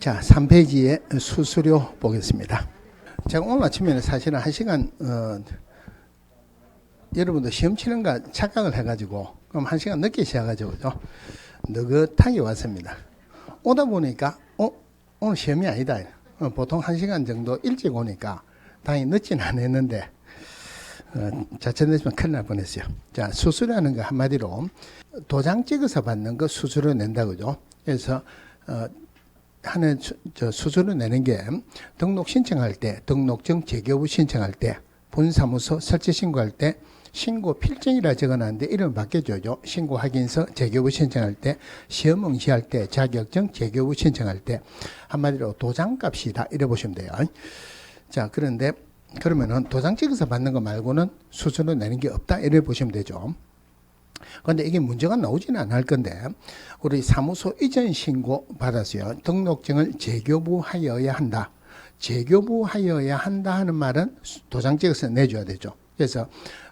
자, 3페이지에 수수료 보겠습니다. 제가 오늘 아침에는 사실은 1시간 여러분도 시험 치는 거 착각을 해가지고 그럼 1시간 늦게 시작하죠, 그죠? 느긋하게 왔습니다. 오다 보니까 오늘 시험이 아니다. 보통 1시간 정도 일찍 오니까 다행히 늦진 않았는데 자천됐으면 큰일 날 뻔했어요. 자, 수수료라는 거 한마디로 도장 찍어서 받는 거 수수료 낸다, 그죠? 그래서 하는 수수료 내는 게 등록 신청할 때, 등록증 재교부 신청할 때, 본사무소 설치 신고할 때 신고 필증이라 적어놨는데 이름 바뀌어줘죠. 신고 확인서 재교부 신청할 때, 시험 응시할 때, 자격증 재교부 신청할 때 한마디로 도장값이다 이래 보시면 돼요. 자, 그런데 그러면은 도장 찍어서 받는 거 말고는 수수료 내는 게 없다 이래 보시면 되죠. 그런데 이게 문제가 나오지는 않을 건데 우리 사무소 이전 신고 받았어요. 등록증을 재교부하여야 한다. 재교부하여야 한다 하는 말은 도장 찍어서 내줘야 되죠. 그래서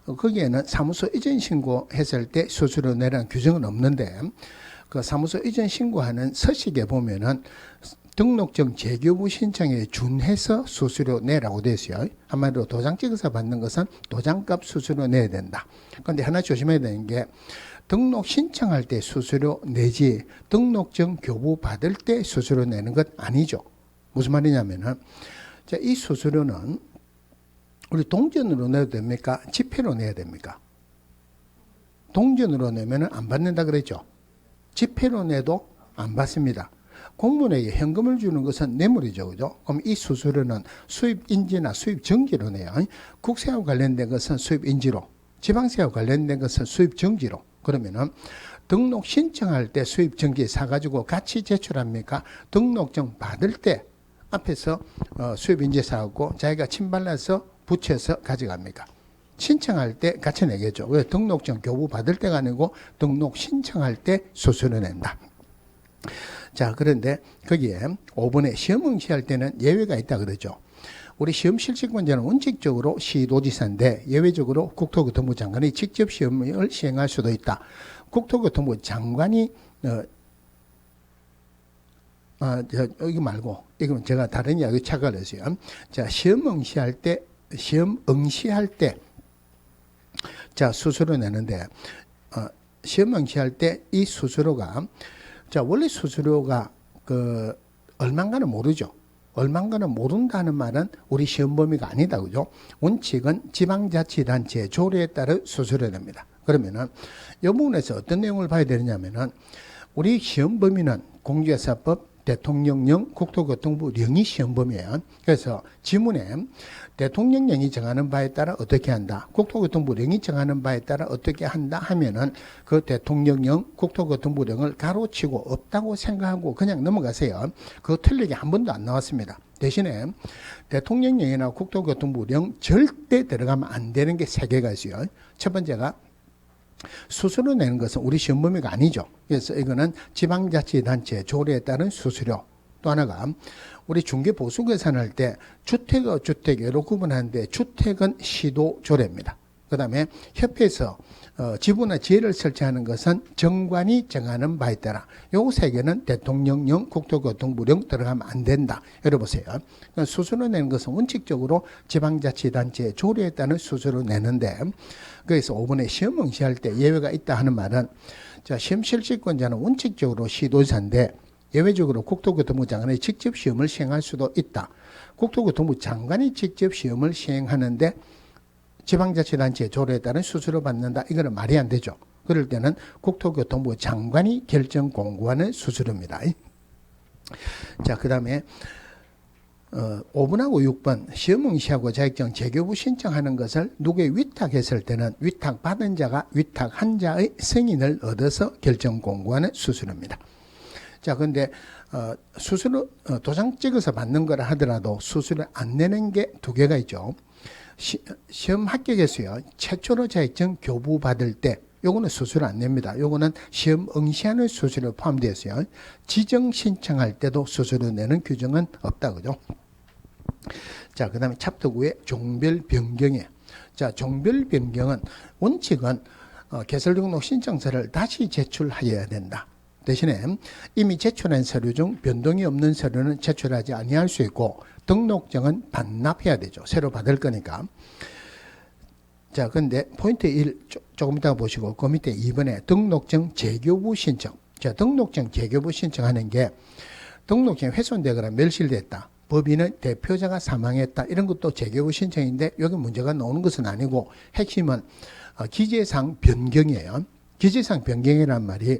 거기에는 사무소 이전 신고했을 때 수수료 내라는 규정은 없는데 그 사무소 이전 신고하는 서식에 보면은 등록증 재교부 신청에 준해서 수수료 내라고 되어 있어요. 한마디로 도장 찍어서 받는 것은 도장값 수수료 내야 된다. 그런데 하나 조심해야 되는 게 등록 신청할 때 수수료 내지 등록증 교부 받을 때 수수료 내는 것 아니죠. 무슨 말이냐면은 자, 이 수수료는 우리 동전으로 내도 됩니까? 지폐로 내야 됩니까? 동전으로 내면은 안 받는다 그랬죠. 지폐로 내도 안 받습니다. 공무원에게 현금을 주는 것은 뇌물이죠, 그죠? 그럼 이 수수료는 수입인지나 수입정지로 내요. 국세하고 관련된 것은 수입인지로, 지방세하고 관련된 것은 수입정지로. 그러면은 등록 신청할 때 수입정지 사가지고 같이 제출합니까? 등록증 받을 때 앞에서 수입인지 사고 자기가 침발라서 붙여서 가져갑니까? 신청할 때 같이 내겠죠. 왜 등록증 교부 받을 때가 아니고 등록 신청할 때 수수료 낸다. 자, 그런데 거기에 5번에 시험 응시할 때는 예외가 있다 그러죠. 우리 시험 실시권자는 원칙적으로 시도지사인데 예외적으로 국토교통부 장관이 직접 시험을 시행할 수도 있다. 국토교통부 장관이 이거 말고 이건 제가 다른 이야기 착각을 했어요. 자, 시험 응시할 때 자, 수수료 내는데 시험 응시할 때 이 수수료가 자, 원래 수수료가 얼마인가는 모르죠. 얼마인가는 모른다는 말은 우리 시험 범위가 아니다, 그죠? 원칙은 지방자치단체 조례에 따라 수수료 냅니다. 그러면은 이 부분에서 어떤 내용을 봐야 되느냐면은 우리 시험 범위는 공개사법, 대통령령, 국토교통부령이 시험 범위예요. 그래서 지문에 대통령령이 정하는 바에 따라 어떻게 한다, 국토교통부령이 정하는 바에 따라 어떻게 한다 하면은 그 대통령령, 국토교통부령을 가로치고 없다고 생각하고 그냥 넘어가세요. 그거 틀리게 한 번도 안 나왔습니다. 대신에 대통령령이나 국토교통부령 절대 들어가면 안 되는 게 3개가 있어요. 첫 번째가 수수료 내는 것은 우리 시험 범위가 아니죠. 그래서 이거는 지방자치단체 조례에 따른 수수료. 또 하나가 우리 중개보수 계산할 때 주택과 주택으로 구분하는데 주택은 시도 조례입니다. 그 다음에 협회에서 지부나 지회를 설치하는 것은 정관이 정하는 바에 따라 요 3개는 대통령령, 국토교통부령 들어가면 안 된다. 열어보세요. 그러니까 수수료 내는 것은 원칙적으로 지방자치단체 조례에 따른 수수료 내는데 그래서 5번에 시험 응시할 때 예외가 있다 하는 말은 자, 시험 실시권자는 원칙적으로 시도지사인데 예외적으로 국토교통부 장관이 직접 시험을 시행할 수도 있다. 국토교통부 장관이 직접 시험을 시행하는데 지방자치단체 조례에 따른 수수료 받는다. 이거는 말이 안 되죠. 그럴 때는 국토교통부 장관이 결정 공고하는 수수료입니다. 자, 그 다음에 5번하고 6번 시험 응시하고 자격증 재교부 신청하는 것을 누구에 위탁했을 때는 위탁받은 자가 위탁한 자의 승인을 얻어서 결정 공고하는 수수료입니다. 자, 근데 수수료 도장 찍어서 받는 거라 하더라도 수수료 안 내는 게 2개가 있죠. 시험 합격했어요. 최초로 자격증 교부 받을 때 요거는 수수료 안 냅니다. 요거는 시험 응시하는 수수료 포함되어 있어요. 지정 신청할 때도 수수료 내는 규정은 없다, 그죠? 자, 그 다음에 챕터 9에 종별 변경에. 자, 종별 변경은 원칙은 개설 등록 신청서를 다시 제출하여야 된다. 대신에 이미 제출한 서류 중 변동이 없는 서류는 제출하지 아니할 수 있고 등록증은 반납해야 되죠. 새로 받을 거니까. 자, 근데 포인트 1 조금 이따가 보시고 그 밑에 2번에 등록증 재교부 신청. 자, 등록증 재교부 신청하는 게 등록증이 훼손되거나 멸실됐다. 법인은 대표자가 사망했다. 이런 것도 재교부 신청인데 여기 문제가 나오는 것은 아니고 핵심은 기재상 변경이에요. 기재상 변경이란 말이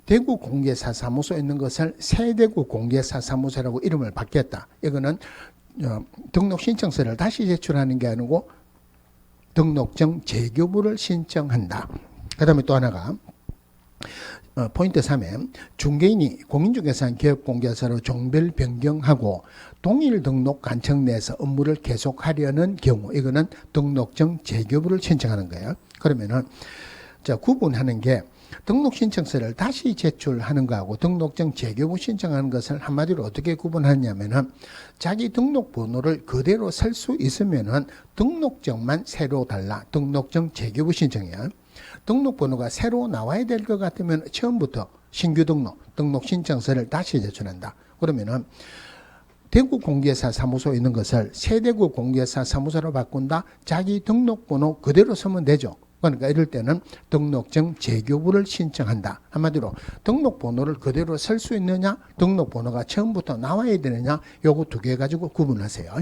대구 공개사 사무소에 있는 것을 세대구 공개사 사무소라고 이름을 바뀌었다. 이거는 등록 신청서를 다시 제출하는 게 아니고 등록증 재교부를 신청한다. 그 다음에 또 하나가 포인트 3에 중개인이 공인중개사 기업공개사로 종별 변경하고 동일 등록 관청 내에서 업무를 계속하려는 경우 이거는 등록증 재교부를 신청하는 거예요. 그러면은 자, 구분하는 게 등록 신청서를 다시 제출하는 거하고 등록증 재교부 신청하는 것을 한마디로 어떻게 구분하냐면은 자기 등록번호를 그대로 쓸 수 있으면은 등록증만 새로 달라. 등록증 재교부 신청이야. 등록번호가 새로 나와야 될 것 같으면 처음부터 신규 등록 신청서를 다시 제출한다. 그러면은 대구 공개사 사무소에 있는 것을 세대구 공개사 사무소로 바꾼다. 자기 등록번호 그대로 쓰면 되죠. 그러니까 이럴 때는 등록증 재교부를 신청한다. 한마디로 등록번호를 그대로 쓸 수 있느냐, 등록번호가 처음부터 나와야 되느냐, 요거 두 개 가지고 구분하세요.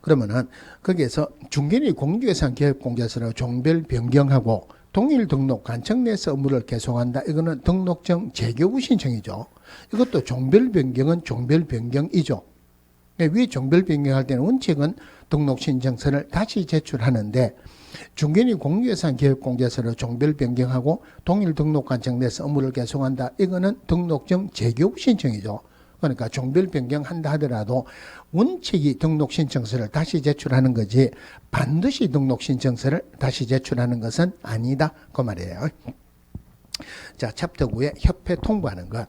그러면은 거기에서 중개인이 공인중개사 기업공개사로 종별 변경하고 동일 등록 관청 내에서 업무를 계속한다. 이거는 등록증 재교부 신청이죠. 이것도 종별 변경은 종별 변경이죠. 위 종별 변경할 때는 원칙은 등록 신청서를 다시 제출하는데 중개인이 공인중개사 기업공개사로 종별 변경하고 동일 등록 관청 내에서 업무를 계속한다. 이거는 등록증 재교부 신청이죠. 그러니까 종별 변경한다 하더라도 원칙이 등록 신청서를 다시 제출하는 거지 반드시 등록 신청서를 다시 제출하는 것은 아니다. 그 말이에요. 자, 챕터 9에 협회 통보하는 것.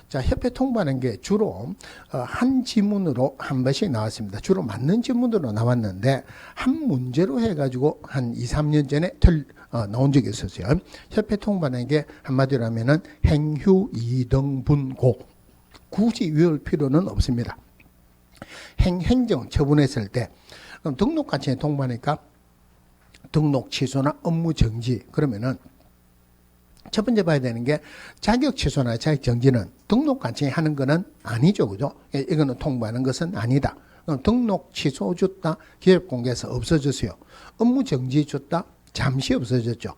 자, 협회 통보하는 게 주로 한 지문으로 한 번씩 나왔습니다. 주로 맞는 지문으로 나왔는데 한 문제로 해가지고 한 2, 3년 전에 나온 적이 있었어요. 협회 통보하는 게 한마디로 하면은 행휴 이등분고. 굳이 외울 필요는 없습니다. 행정 처분했을 때 그럼 등록관청에 통보하니까 등록 취소나 업무 정지 그러면은 첫 번째 봐야 되는 게 자격 취소나 자격 정지는 등록관청이 하는 거는 아니죠. 그죠? 이거는 통보하는 것은 아니다. 그럼 등록 취소 줬다. 기업공개에서 없어졌어요. 업무 정지 줬다. 잠시 없어졌죠.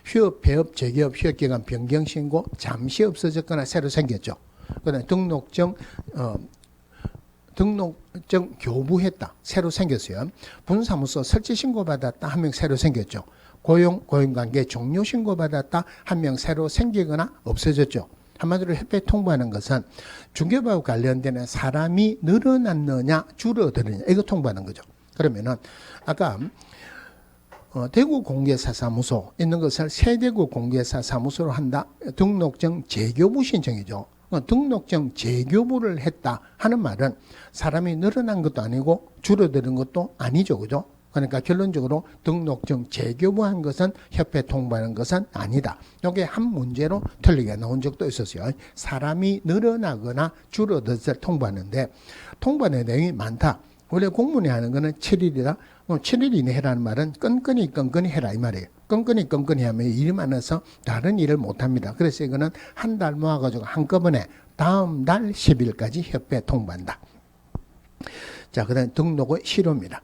휴업, 폐업, 재개업, 휴업기간 변경 신고 잠시 없어졌거나 새로 생겼죠. 그다음에 등록증 교부했다. 새로 생겼어요. 분사무소 설치 신고받았다. 한 명 새로 생겼죠. 고용관계 종료 신고받았다. 한 명 새로 생기거나 없어졌죠. 한마디로 협회 통보하는 것은 중개업하고 관련되는 사람이 늘어났느냐 줄어드느냐 이거 통보하는 거죠. 그러면은 아까 대구 공개사 사무소 있는 것을 세대구 공개사 사무소로 한다. 등록증 재교부 신청이죠. 등록증 재교부를 했다 하는 말은 사람이 늘어난 것도 아니고 줄어드는 것도 아니죠. 그죠? 그러니까 결론적으로 등록증 재교부한 것은 협회 통보하는 것은 아니다. 이게 한 문제로 틀리게 나온 적도 있었어요. 사람이 늘어나거나 줄어들어서 통보하는데 통보하는 내용이 많다. 원래 공문에 하는 거는 7일이다. 7일 이내 해라는 말은 끈끈이 해라 이 말이에요. 끈끈이 하면 일이 많아서 다른 일을 못합니다. 그래서 이거는 한 달 모아가지고 한꺼번에 다음 달 10일까지 협회에 통보한다. 자, 그 다음에 등록의 실효입니다.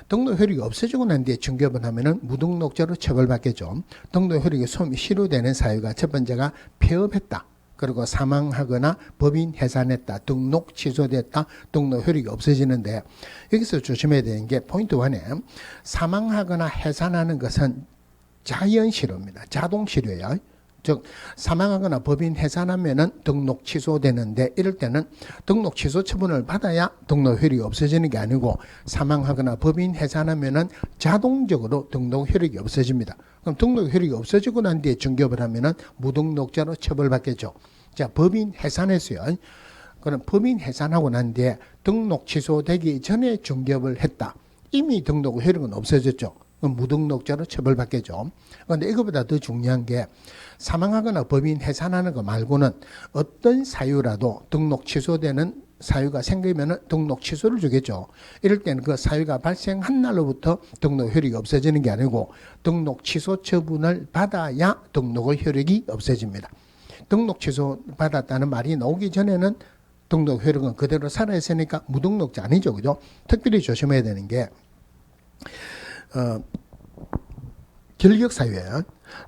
등록 효력이 없어지고 난 뒤에 중개업을 하면은 무등록자로 처벌받겠죠. 등록 효력이 실효되는 사유가 첫 번째가 폐업했다. 그리고 사망하거나 법인 해산했다. 등록 취소됐다. 등록 효력이 없어지는데 여기서 조심해야 되는 게 포인트 1에 사망하거나 해산하는 것은 자연실효입니다. 자동실효예요. 즉 사망하거나 법인 해산하면은 등록 취소되는데 이럴 때는 등록 취소 처분을 받아야 등록 효력이 없어지는 게 아니고 사망하거나 법인 해산하면은 자동적으로 등록 효력이 없어집니다. 그럼 등록 효력이 없어지고 난 뒤에 중개업을 하면은 무등록자로 처벌받겠죠. 자, 법인 해산했어요. 그럼 법인 해산하고 난 뒤에 등록 취소되기 전에 중개업을 했다. 이미 등록 효력은 없어졌죠. 무등록자로 처벌받겠죠. 그런데 이것보다 더 중요한 게 사망하거나 법인 해산하는 거 말고는 어떤 사유라도 등록 취소되는 사유가 생기면 등록 취소를 주겠죠. 이럴 때는 그 사유가 발생한 날로부터 등록 효력이 없어지는 게 아니고 등록 취소 처분을 받아야 등록의 효력이 없어집니다. 등록 취소 받았다는 말이 나오기 전에는 등록 효력은 그대로 살아있으니까 무등록자 아니죠. 그죠? 특별히 조심해야 되는 게 결격사유예요.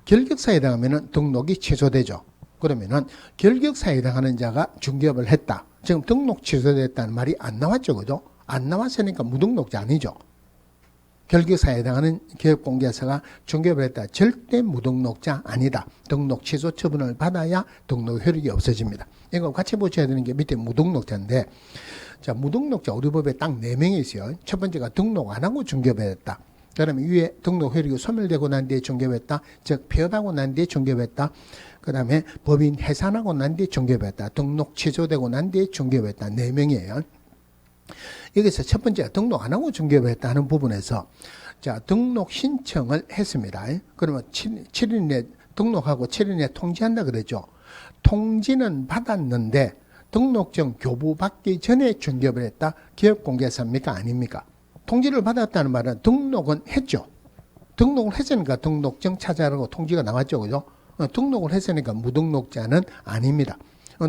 결격사유에 해당하면 등록이 취소되죠. 그러면은 결격사유에 해당하는 자가 중개업을 했다. 지금 등록 취소됐다는 말이 안 나왔죠. 그죠? 안 나왔으니까 무등록자 아니죠. 결격사유에 해당하는 기업공개사가 중개업을 했다. 절대 무등록자 아니다. 등록 취소 처분을 받아야 등록 효력이 없어집니다. 이거 같이 보셔야 되는 게 밑에 무등록자인데, 자, 무등록자 우리 법에 딱 4명이 있어요. 첫 번째가 등록 안 하고 중개업을 했다. 그다음에 위에 등록 효력이 소멸되고 난 뒤에 중개업했다. 즉 폐업하고 난 뒤에 중개업했다. 그다음에 법인 해산하고 난 뒤에 중개업했다. 등록 취소되고 난 뒤에 중개업했다. 4명이에요. 여기서 첫 번째가 등록 안 하고 중개업했다 하는 부분에서 자, 등록 신청을 했습니다. 그러면 7일 내 등록하고 7일 내 통지한다 그랬죠. 통지는 받았는데 등록증 교부받기 전에 중개업을 했다. 기업공개사입니까? 아닙니까? 통지를 받았다는 말은 등록은 했죠. 등록을 했으니까 등록증 찾아라고 통지가 나왔죠. 그죠? 등록을 했으니까 무등록자는 아닙니다.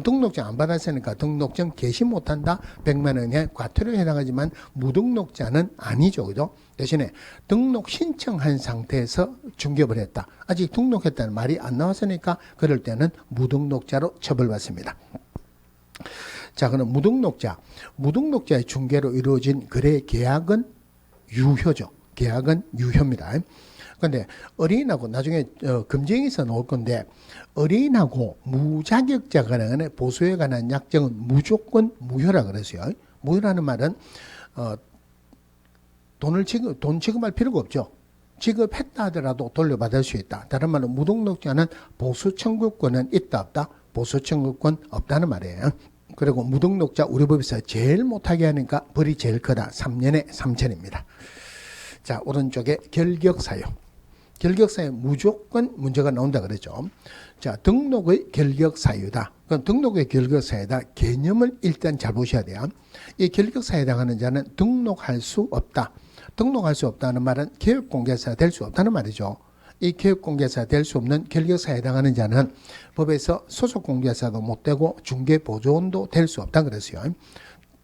등록증 안 받았으니까 등록증 개시 못한다. 100만 원의 과태료에 해당하지만 무등록자는 아니죠. 그죠? 대신에 등록 신청한 상태에서 중개업을 했다. 아직 등록했다는 말이 안 나왔으니까 그럴 때는 무등록자로 처벌받습니다. 자, 그럼 무등록자의 중개로 이루어진 거래 계약은 유효죠. 계약은 유효입니다. 그런데 어린이하고 나중에 금정에서 나올 건데 어린이하고 무자격자 간의 보수에 관한 약정은 무조건 무효라 그랬어요. 무효라는 말은 돈 지급할 필요가 없죠. 지급했다 하더라도 돌려받을 수 있다. 다른 말로 무등록자는 보수 청구권은 있다 없다? 보수 청구권 없다는 말이에요. 그리고 무등록자 우리 법에서 제일 못하게 하니까 벌이 제일 크다. 3년에 3천입니다. 자, 오른쪽에 결격사유. 결격사유 무조건 문제가 나온다 그랬죠. 자, 등록의 결격사유다. 그럼 등록의 결격사유다. 개념을 일단 잘 보셔야 돼요. 이 결격사유에 해당하는 자는 등록할 수 없다. 등록할 수 없다는 말은 기업공개사가 될 수 없다는 말이죠. 이 기업공개사 될 수 없는 결격사에 해당하는 자는 법에서 소속공개사도 못 되고 중개보조원도 될 수 없다 그랬어요.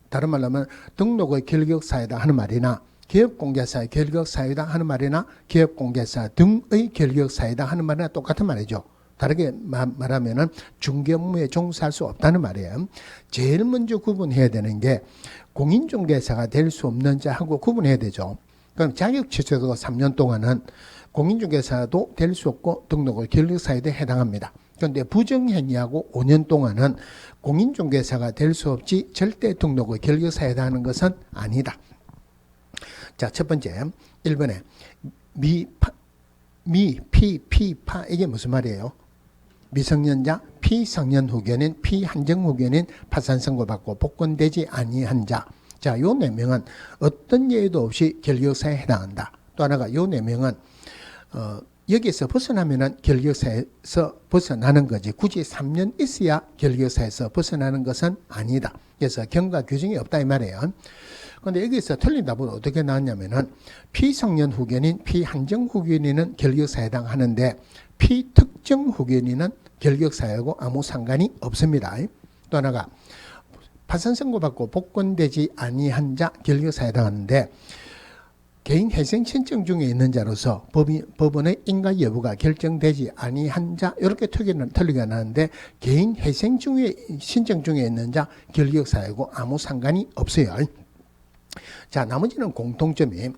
다른 말로 하면 등록의 결격사이다 하는 말이나 기업공개사의 결격사이다 하는 말이나 기업공개사 등의 결격사이다 하는 말이나 똑같은 말이죠. 다르게 말하면 중개업무에 종사할 수 없다는 말이에요. 제일 먼저 구분해야 되는 게 공인중개사가 될 수 없는 자하고 구분해야 되죠. 그럼 자격 취소도 3년 동안은 공인중개사도 될 수 없고 등록의 결격사유에 해당합니다. 그런데 부정행위하고 5년 동안은 공인중개사가 될 수 없지 절대 등록의 결격사유에 해당하는 것은 아니다. 자, 첫 번째 1번에 피파 이게 무슨 말이에요? 미성년자, 피성년 후견인, 피한정 후견인, 파산 선고받고 복권되지 아니한 자. 자, 요 4명은 어떤 예외도 없이 결격사에 해당한다. 또 하나가 요 4명은 여기에서 벗어나면은 결격사에서 벗어나는 거지. 굳이 3년 있어야 결격사에서 벗어나는 것은 아니다. 그래서 경과 규정이 없다 이 말이에요. 그런데 여기서 틀린 답은 어떻게 나왔냐면은 피성년 후견인, 피한정 후견인은 결격사에 해당하는데 피특정 후견인은 결격사유하고 아무 상관이 없습니다. 또 하나가 파산 선고받고 복권되지 아니한 자 결격사에 해당하는데 개인 회생 신청 중에 있는 자로서 법원의 인가 여부가 결정되지 아니한 자 이렇게 틀리게 나는데 개인 회생 중에 신청 중에 있는 자 결격사유하고 아무 상관이 없어요. 자, 나머지는 공통점이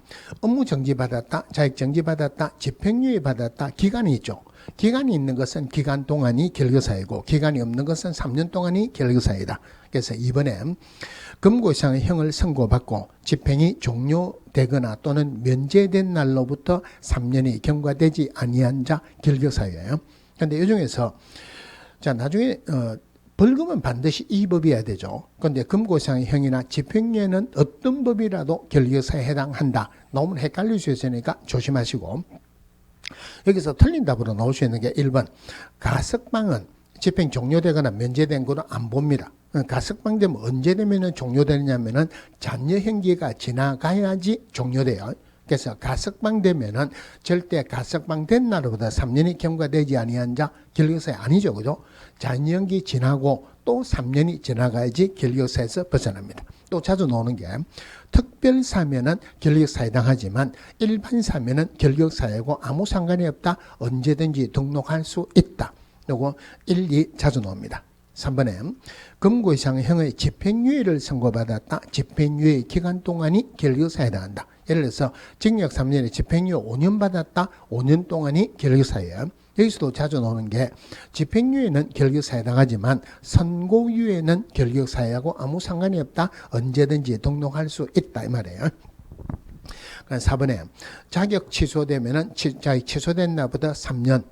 업무 정지받았다, 자격 정지받았다, 집행유예 받았다, 기간이 있죠. 기간이 있는 것은 기간 동안이 결격사유고 기간이 없는 것은 3년 동안이 결격사유다. 그래서 이번에 금고 이상의 형을 선고받고 집행이 종료되거나 또는 면제된 날로부터 3년이 경과되지 아니한 자 결격사유예요. 그런데 이 중에서 자, 나중에 벌금은 반드시 이 법이어야 되죠. 그런데 금고상형이나 집행유예는 어떤 법이라도 결격사에 해당한다. 너무 헷갈릴 수 있으니까 조심하시고, 여기서 틀린 답으로 나올 수 있는 게 1번 가석방은 집행 종료되거나 면제된 거로 안 봅니다. 가석방 되면 언제 되면 종료되느냐면은 잔여형기가 지나가야지 종료돼요. 그래서 가석방 되면은 절대 가석방 된 날보다 3년이 경과되지 아니한 자 결격사유 아니죠. 그죠? 잔여형기 지나고 또 3년이 지나가야지 결격사유에서 벗어납니다. 또 자주 나오는 게 특별사면은 결격사유에 해당하지만 일반 사면은 결격사유고 아무 상관이 없다. 언제든지 등록할 수 있다. 요거 1, 2 자주 나옵니다. 3번에 금고 이상형의 집행유예를 선고받았다. 집행유예 기간 동안이 결격사유에 해당한다. 예를 들어서 징역 3년에 집행유예 5년 받았다. 5년 동안이 결격사유예요. 여기서도 자주 나오는 게 집행유예는 결격사유에 해당하지만 선고유예는 결격사유하고 아무 상관이 없다. 언제든지 등록할 수 있다 이 말이에요. 4번에 자격 취소되면은 자격 취소된 날보다 3년.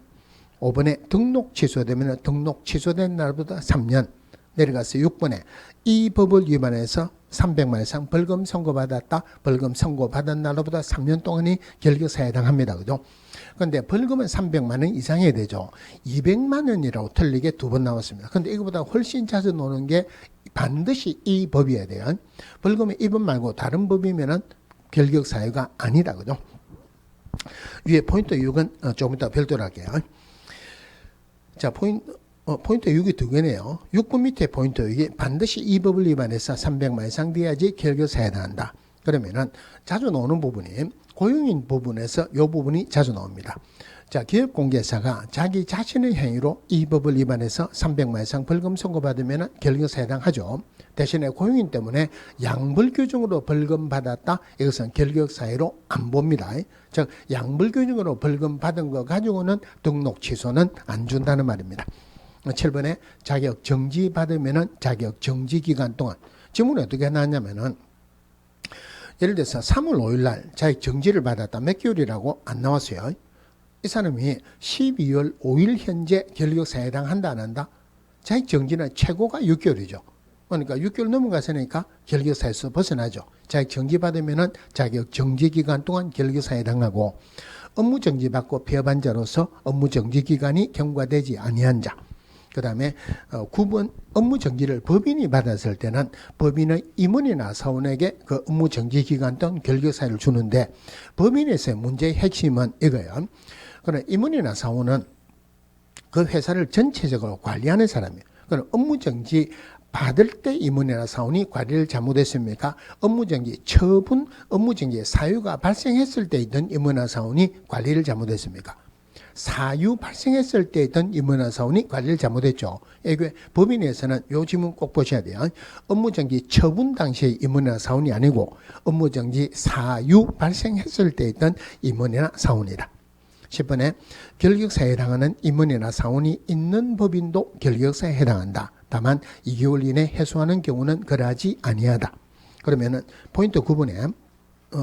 5번에 등록 취소되면 등록 취소된 날보다 3년. 내려가서 6번에 이 법을 위반해서 300만 원 이상 벌금 선고받았다. 벌금 선고받은 날보다 3년 동안이 결격사유에 해당합니다. 그죠? 그런데 벌금은 300만 원 이상이 되죠. 200만 원이라고 틀리게 2번 나왔습니다. 그런데 이거보다 훨씬 자주 나오는 게 반드시 이 법이어야 돼요. 벌금이 이 법 말고 다른 법이면은 결격사유가 아니다. 그죠? 위에 포인트 6은 조금 이따 별도로 할게요. 자, 포인트 6이 두 개네요. 6번 밑에 포인트 6이 반드시 이 법을 위반해서 300만 이상 돼야지 결격사유에 해당한다. 그러면은 자주 나오는 부분이 고용인 부분에서 이 부분이 자주 나옵니다. 자, 기업공개사가 자기 자신의 행위로 이 법을 위반해서 300만 이상 벌금 선고받으면 결격사유에 해당하죠. 대신에 고용인 때문에 양불규정으로 벌금 받았다. 이것은 결격사유로 안 봅니다. 즉 양불규정으로 벌금 받은 거 가지고는 등록 취소는 안 준다는 말입니다. 7번에 자격 정지 받으면 자격 정지 기간 동안 지문에 어떻게 나왔냐면은 예를 들어서 3월 5일 날 자격 정지를 받았다. 몇 개월이라고 안 나왔어요. 이 사람이 12월 5일 현재 결격사유에 해당한다 안 한다? 자격 정지는 최고가 6개월이죠. 그러니까 6개월 넘어갔으니까 결격사유에서 벗어나죠. 자격 정지 받으면은 자격 정지 기간 동안 결격사유에 해당하고 업무 정지 받고 폐업한 자로서 업무 정지 기간이 경과되지 아니한 자. 그다음에 9번 업무 정지를 법인이 받았을 때는 법인의 임원이나 사원에게 그 업무 정지 기간 동안 결격사유를 주는데 법인에서의 문제의 핵심은 이거예요. 그러나 임원이나 사원은 그 회사를 전체적으로 관리하는 사람이에요. 그럼 업무 정지 받을 때 임원이나 사원이 관리를 잘못했습니까? 업무정지 처분, 업무정지의 사유가 발생했을 때 있던 임원이나 사원이 관리를 잘못했습니까? 사유 발생했을 때 있던 임원이나 사원이 관리를 잘못했죠. 이게 법인에서는 요 지문 꼭 보셔야 돼요. 업무정지 처분 당시의 임원이나 사원이 아니고 업무정지 사유 발생했을 때 있던 임원이나 사원이다. 10번에 결격사유에 해당하는 임원이나 사원이 있는 법인도 결격사유에 해당한다. 다만 2개월 이내 해소하는 경우는 그러하지 아니하다. 그러면은 포인트 9번에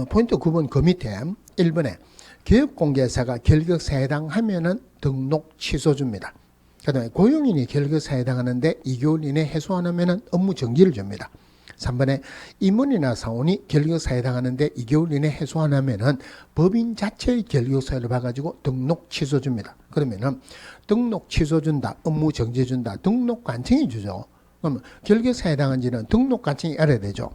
포인트 9번 그 밑에 1번에 기업공개사가 결격사유에 해당하면은 등록 취소줍니다. 그 다음에 고용인이 결격사유에 해당하는데 2개월 이내 해소 안 하면은 업무 정지를 줍니다. 3번에 임원이나 사원이 결격사유에 해당하는데 2개월 이내 해소 안 하면은 법인 자체의 결격사유를 봐가지고 등록 취소 줍니다. 그러면은 등록 취소 준다, 업무 정지 준다, 등록 관청이 주죠. 그러면 결격사유에 해당한지는 등록 관청이 알아야 되죠.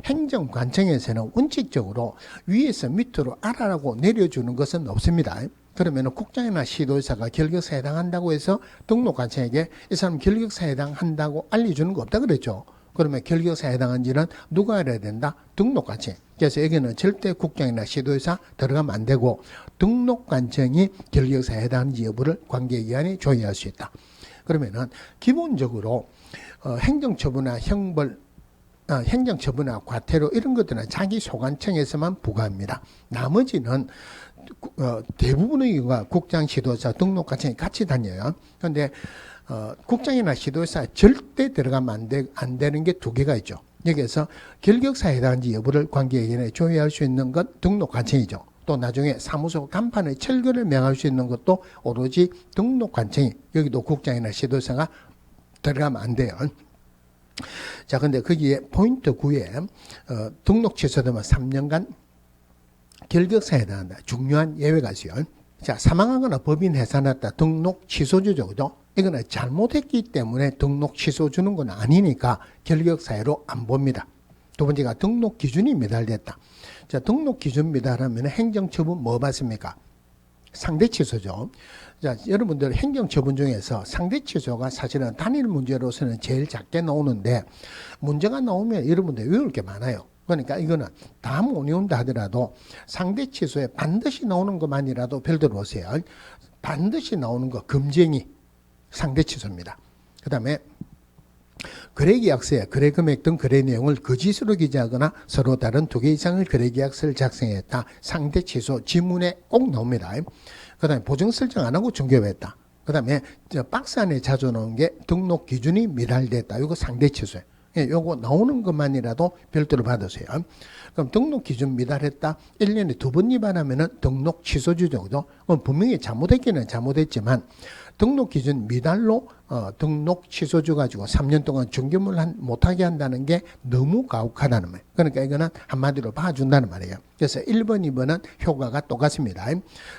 행정 관청에서는 원칙적으로 위에서 밑으로 알아라고 내려주는 것은 없습니다. 그러면 국장이나 시도지사가 결격사유에 해당한다고 해서 등록 관청에게 이 사람 결격사유에 해당한다고 알려주는 거 없다 그랬죠. 그러면 결격사유에 해당한지는 누가 알아야 된다? 등록관청. 그래서 여기는 절대 국장이나 시도지사 들어가면 안 되고 등록관청이 결격사유에 해당하는지 여부를 관계기관이 조회할 수 있다. 그러면은 기본적으로 행정처분이나 형벌, 행정처분이나 과태료 이런 것들은 자기 소관청에서만 부과합니다. 나머지는 대부분의 경우가 국장, 시도지사, 등록관청이 같이 다녀요. 그런데 국장이나 시도지사 절대 들어가면 안 되는 게 두 개가 있죠. 여기에서 결격사유에 해당한지 여부를 관계기관에 조회할 수 있는 건 등록관청이죠. 또 나중에 사무소 간판의 철거를 명할 수 있는 것도 오로지 등록관청이, 여기도 국장이나 시도지사가 들어가면 안 돼요. 자, 근데 거기에 포인트 9에 등록 취소되면 3년간 결격사에 해당한다. 중요한 예외가 있어요. 자, 사망하거나 법인 해산했다. 등록 취소주죠. 그죠? 이거는 잘못했기 때문에 등록 취소 주는 건 아니니까 결격사유로 안 봅니다. 두 번째가 등록 기준이 미달됐다. 자, 등록 기준 미달하면 행정처분 뭐 받습니까? 상대 취소죠. 자, 여러분들 행정처분 중에서 상대 취소가 사실은 단일 문제로서는 제일 작게 나오는데 문제가 나오면 여러분들 외울 게 많아요. 그러니까 이거는 다 못 외운다 하더라도 상대 취소에 반드시 나오는 것만이라도 별도로 오세요. 반드시 나오는 거 금쟁이 상대 취소입니다. 그 다음에 거래계약서에 거래금액 등 거래 내용을 거짓으로 기재하거나 서로 다른 2개 이상의 거래계약서를 작성했다. 상대 취소 지문에 꼭 나옵니다. 그 다음에 보증 설정 안 하고 중개했다. 그 다음에 박스 안에 자주 나오는 게 등록 기준이 미달됐다. 이거 상대 취소예요. 예, 요거 나오는 것만이라도 별도로 받으세요. 그럼 등록 기준 미달했다. 1년에 2번 위반하면은 등록 취소주죠. 그죠? 분명히 잘못했기는 잘못했지만 등록 기준 미달로 등록 취소주 가지고 3년 동안 중개물 못하게 한다는 게 너무 가혹하다는 말이에요. 그러니까 이거는 한마디로 봐준다는 말이에요. 그래서 1번, 2번은 효과가 똑같습니다.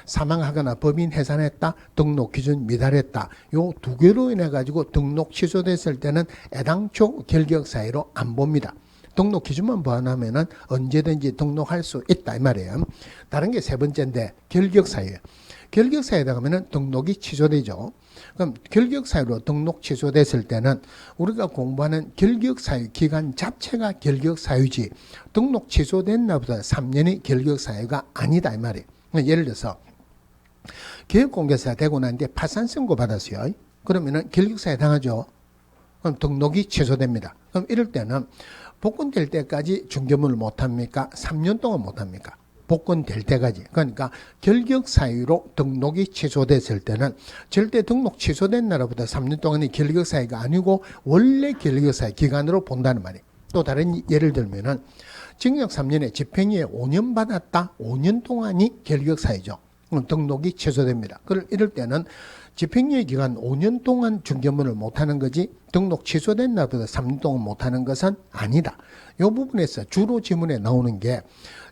사망하거나 법인 해산했다, 등록 기준 미달했다. 요 두 개로 인해 가지고 등록 취소됐을 때는 애당초 결격 사유로 안 봅니다. 등록 기준만 보완하면은 언제든지 등록할 수 있다 이 말이에요. 다른 게 세 번째인데 결격 사유예요. 결격 사유에 해당하면 등록이 취소되죠. 그럼 결격 사유로 등록 취소됐을 때는 우리가 공부하는 결격 사유 기간 자체가 결격 사유지 등록 취소된 날부터 3년이 결격 사유가 아니다 이 말이에요. 예를 들어서 교육공개사 되고 난 뒤에 파산 선고 받았어요. 그러면은 결격 사유에 해당하죠. 그럼 등록이 취소됩니다. 그럼 이럴 때는 복권될 때까지 중개물을 못합니까? 3년 동안 못합니까? 복권될 때까지. 그러니까 결격 사유로 등록이 취소됐을 때는 절대 등록 취소된 날부터 3년 동안이 결격 사유가 아니고 원래 결격 사유 기간으로 본다는 말이에요. 또 다른 예를 들면은 징역 3년에 집행유예 5년 받았다. 5년 동안이 결격 사유죠. 등록이 취소됩니다. 이럴 때는 집행유예 기간 5년 동안 중개물을 못하는 거지 등록 취소된 날부터 3년 동안 못하는 것은 아니다. 이 부분에서 주로 지문에 나오는 게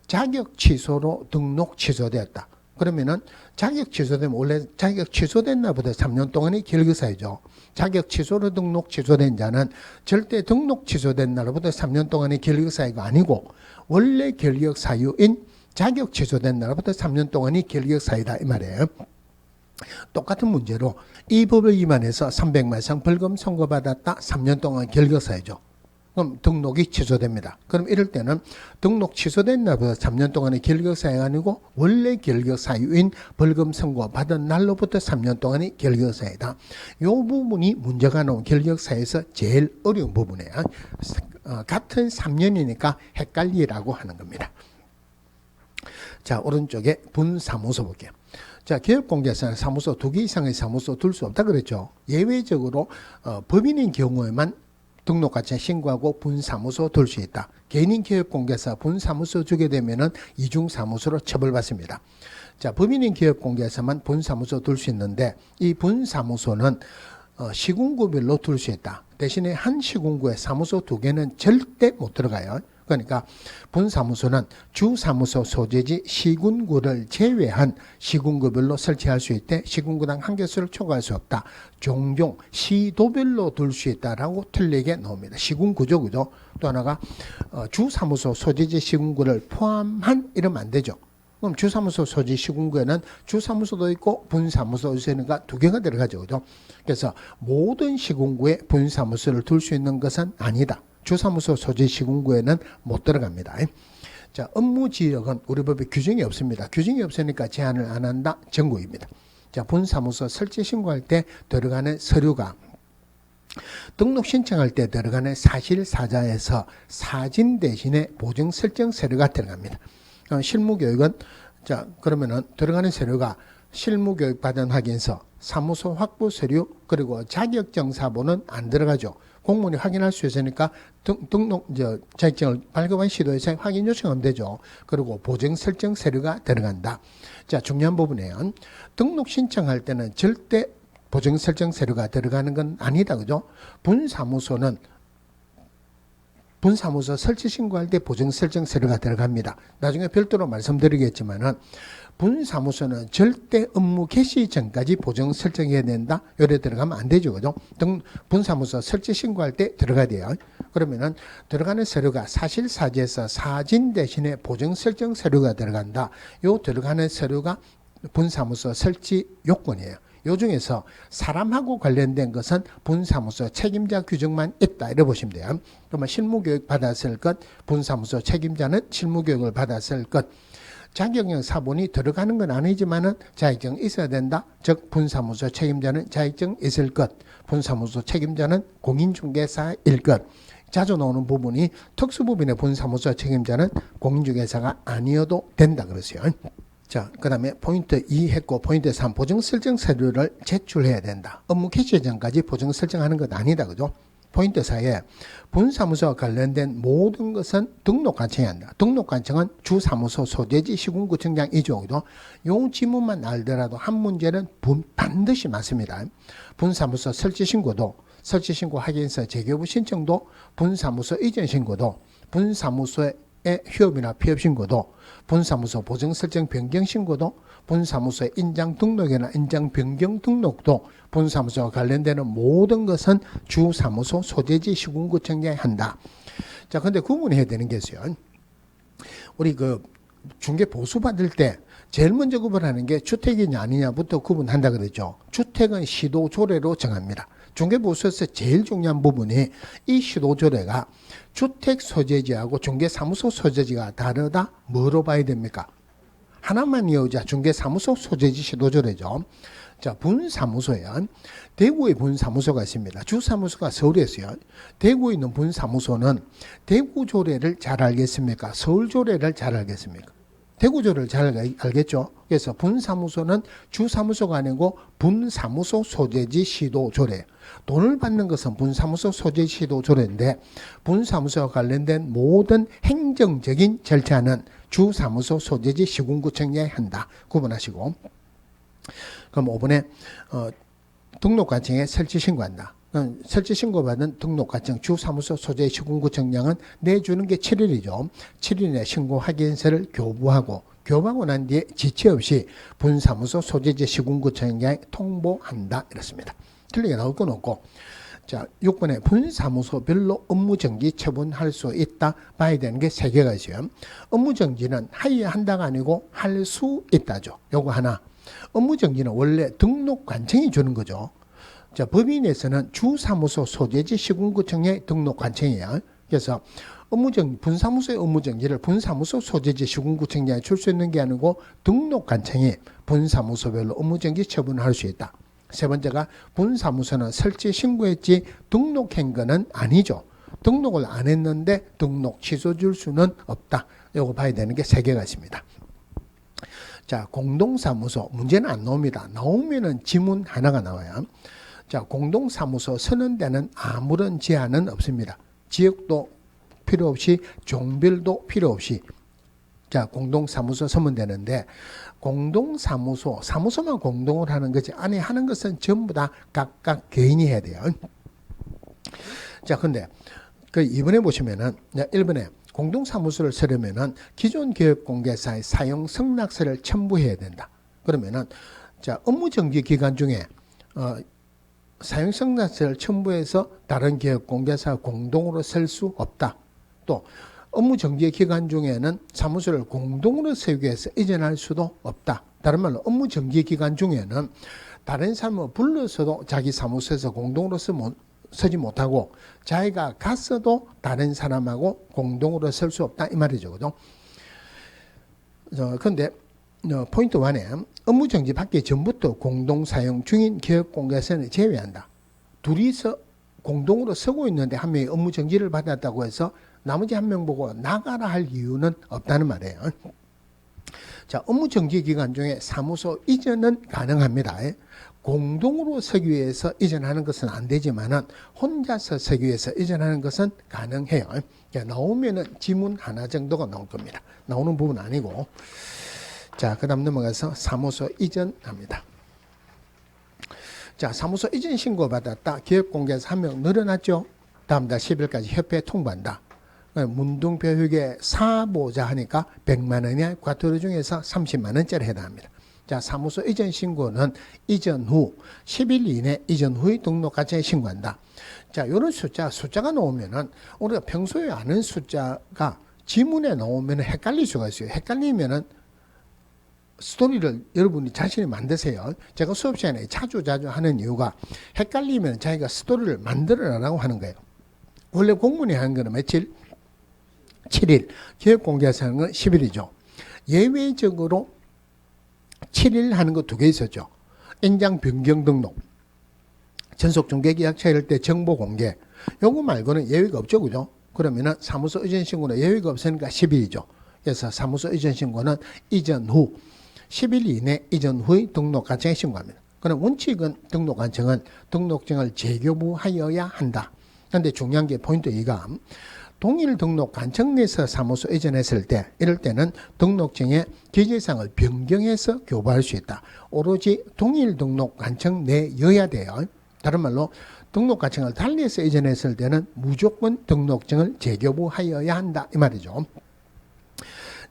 자격 취소로 등록 취소되었다. 그러면은 자격 취소되면 원래 자격 취소된 날부터 3년 동안이 결격사유죠. 자격 취소로 등록 취소된 자는 절대 등록 취소된 날부터 3년 동안의 결격사유가 아니고 원래 결격사유인 자격 취소된 날부터 3년 동안이 결격사유다 이 말이에요. 똑같은 문제로 이 법을 위반해서 300만 이상 벌금 선고받았다. 3년 동안 결격사유죠. 그럼 등록이 취소됩니다. 그럼 이럴 때는 등록 취소된 날부터 3년 동안의 결격사유가 아니고 원래 결격사유인 벌금 선고받은 날로부터 3년 동안의 결격사유다. 이 부분이 문제가 나온 결격사유에서 제일 어려운 부분이에요. 같은 3년이니까 헷갈리라고 하는 겁니다. 자, 오른쪽에 분사무소 볼게요. 자, 기업공개사는 사무소 2개 이상의 사무소 둘 수 없다 그랬죠. 예외적으로 법인인 경우에만 등록가치 신고하고 분사무소 둘 수 있다. 개인인 기업공개사 분사무소 주게 되면은 이중사무소로 처벌받습니다. 자, 법인인 기업공개사만 분사무소 둘 수 있는데 이 분사무소는 시군구별로 둘 수 있다. 대신에 한 시군구에 사무소 2개는 절대 못 들어가요. 그러니까 분사무소는 주사무소 소재지 시군구를 제외한 시군구별로 설치할 수 있대 시군구당 한 개수를 초과할 수 없다. 종종 시도별로 둘 수 있다라고 틀리게 나옵니다. 시군구죠, 그죠? 또 하나가 주사무소 소재지 시군구를 포함한 이러면 안 되죠. 그럼 주사무소 소지 시군구에는 주사무소도 있고 분사무소 있으니까 2개가 들어가죠, 그죠? 그래서 모든 시군구에 분사무소를 둘 수 있는 것은 아니다. 주사무소 소지 시군구에는 못 들어갑니다. 자, 업무 지역은 우리 법에 규정이 없습니다. 규정이 없으니까 제한을 안 한다. 정구입니다. 자, 분사무소 설치 신고할 때 들어가는 서류가 등록 신청할 때 들어가는 사실사자에서 사진 대신에 보증 설정 서류가 들어갑니다. 실무교육은 자, 그러면은 들어가는 서류가 실무교육 받은 확인서, 사무소 확보 서류, 그리고 자격증사본은 안 들어가죠. 공무원이 확인할 수 있으니까 자격증을 발급한 시도에서 확인 요청하면 되죠. 그리고 보증 설정 서류가 들어간다. 자, 중요한 부분이에요. 등록 신청할 때는 절대 보증 설정 서류가 들어가는 건 아니다. 그죠? 분사무소 설치 신고할 때 보증 설정 서류가 들어갑니다. 나중에 별도로 말씀드리겠지만은 분사무소는 절대 업무 개시 전까지 보증 설정해야 된다. 요래 들어가면 안 되죠. 그죠? 분사무소 설치 신고할 때 들어가야 돼요. 그러면은 들어가는 서류가 사실사지에서 사진 대신에 보증 설정 서류가 들어간다. 요 들어가는 서류가 분사무소 설치 요건이에요. 요 중에서 사람하고 관련된 것은 분사무소 책임자 규정만 있다. 이래 보시면 돼요. 그러면 실무교육 받았을 것, 분사무소 책임자는 실무교육을 받았을 것. 자격증 사본이 들어가는 건 아니지만은 자격증 있어야 된다. 즉 분사무소 책임자는 자격증 있을 것, 분사무소 책임자는 공인중개사일 것. 자주 나오는 부분이 특수법인의 분사무소 책임자는 공인중개사가 아니어도 된다 그랬어요. 자, 그 다음에 포인트 2 했고, 포인트 3, 보증 설정 서류를 제출해야 된다. 업무 개시 전까지 보증 설정하는 것 아니다. 그죠? 포인트 4에 분사무소와 관련된 모든 것은 등록관청해야 한다. 등록관청은 주사무소 소재지 시군구청장이죠. 요 지문만 알더라도 한 문제는 반드시 맞습니다. 분사무소 설치신고도, 설치신고 확인서 재개부 신청도, 분사무소 이전 신고도, 분사무소의 휴업이나 폐업 신고도, 분사무소 보증 설정 변경 신고도, 분사무소의 인장 등록이나 인장 변경 등록도, 분사무소와 관련되는 모든 것은 주사무소 소재지 시군구청장이 한다. 자, 근데 구분해야 되는 게 있어요. 우리 그 중개 보수 받을 때 제일 먼저 구분하는 게 주택이냐 아니냐부터 구분한다 그랬죠. 주택은 시도조례로 정합니다. 중개보수에서 제일 중요한 부분이 이 시도조례가 주택 소재지하고 중개사무소 소재지가 다르다. 뭐로 봐야 됩니까? 하나만 이어오자. 중개사무소 소재지 시도조례죠. 자, 분사무소에 대구에 분사무소가 있습니다. 주사무소가 서울에 있어요. 대구에 있는 분사무소는 대구조례를 잘 알겠습니까? 서울조례를 잘 알겠습니까? 대구조례를 잘 알겠죠. 그래서 분사무소는 주사무소가 아니고 분사무소 소재지 시도조례. 돈을 받는 것은 분사무소 소재지 시도조례인데 분사무소와 관련된 모든 행정적인 절차는 주사무소 소재지 시군구청장이 한다. 구분하시고. 그럼 5번에 등록관청에 설치신고한다. 설치신고받은 등록관청 주사무소 소재 시군구청장은 내주는 게 7일이죠. 7일 내 신고 확인서를 교부하고 난 뒤에 지체 없이 분사무소 소재지 시군구청장에 통보한다. 이렇습니다. 틀리게 나올 건 없고. 자, 6번에 분사무소별로 업무정지 처분할 수 있다. 봐야 되는 게 3개가 있어요. 업무정지는 하여야 한다가 아니고 할 수 있다죠. 요거 하나. 업무정지는 원래 등록관청이 주는 거죠. 자, 법인에서는 주사무소 소재지 시군구청의 등록관청이에요. 그래서 분사무소의 업무정지를 분사무소 소재지 시군구청장에 줄 수 있는 게 아니고 등록관청이 분사무소별로 업무정지 처분할 수 있다. 세 번째가 분사무소는 설치 신고했지 등록한 거는 아니죠. 등록을 안 했는데 등록 취소 줄 수는 없다. 요거 봐야 되는 게 3개가 있습니다. 자, 공동사무소 문제는 안 나옵니다. 나오면은 지문 하나가 나와요. 자, 공동사무소 서는 데는 아무런 제한은 없습니다. 지역도 필요 없이 종별도 필요 없이 자, 공동사무소 서면 되는데 사무소만 공동을 하는 거지 안에 하는 것은 전부 다 각각 개인이 해야 돼요. 자, 근데 그 2번에 보시면은 1번에 공동사무소를 서려면은 기존 교육공개사의 사용 승낙서를 첨부해야 된다. 그러면은 자, 업무정지 기간 중에 사용 승낙서를 첨부해서 다른 교육공개사 공동으로 쓸 수 없다. 또 업무정지 기간 중에는 사무소를 공동으로 세우기 위해서 이전할 수도 없다. 다른 말로 업무정지 기간 중에는 다른 사람을 불러서도 자기 사무소에서 공동으로 서지 못하고 자기가 갔어도 다른 사람하고 공동으로 쓸 수 없다. 이 말이죠. 그죠? 그런데 포인트 1에 업무정지 받기 전부터 공동사용 중인 교육공개사는 제외한다. 둘이서 공동으로 쓰고 있는데 한 명이 업무정지를 받았다고 해서 나머지 한 명 보고 나가라 할 이유는 없다는 말이에요. 자, 업무정지 기간 중에 사무소 이전은 가능합니다. 공동으로 서기 위해서 이전하는 것은 안 되지만은 혼자서 서기 위해서 이전하는 것은 가능해요. 나오면은 지문 하나 정도가 나올 겁니다. 나오는 부분 아니고. 자, 그 다음 넘어가서 사무소 이전합니다. 자, 사무소 이전 신고 받았다. 기업공개에서 한 명 늘어났죠. 다음 달 10일까지 협회에 통보한다. 문둥표육의 사보자 하니까 100만 원의 과태료 중에서 30만 원짜리 해당합니다. 자, 사무소 이전 신고는 이전 후 10일 이내 이전 후의 등록가치에 신고한다. 자, 이런 숫자가 나오면은 우리가 평소에 아는 숫자가 지문에 나오면 헷갈릴 수가 있어요. 헷갈리면은 스토리를 여러분이 자신이 만드세요. 제가 수업 시간에 자주 하는 이유가 헷갈리면 자기가 스토리를 만들어라라고 하는 거예요. 원래 공문이 하는 거는 며칠? 7일. 기업공개에서 하는 건 10일이죠. 예외적으로 7일 하는 거 2개 있었죠. 인장 변경 등록, 전속중개계약차 이럴 때 정보 공개. 요거 말고는 예외가 없죠. 그죠? 그러면은 사무소 이전 신고는 예외가 없으니까 10일이죠. 그래서 사무소 이전 신고는 이전 후 10일 이내 이전 후의 등록관청에 신고합니다. 그럼 원칙은 등록관청은 등록증을 재교부하여야 한다. 그런데 중요한 게 포인트 2가 동일 등록관청 내에서 사무소 이전했을 때 이럴 때는 등록증의 기재사항을 변경해서 교부할 수 있다. 오로지 동일 등록관청 내여야 돼요. 다른 말로 등록관청을 달리해서 이전했을 때는 무조건 등록증을 재교부하여야 한다. 이 말이죠.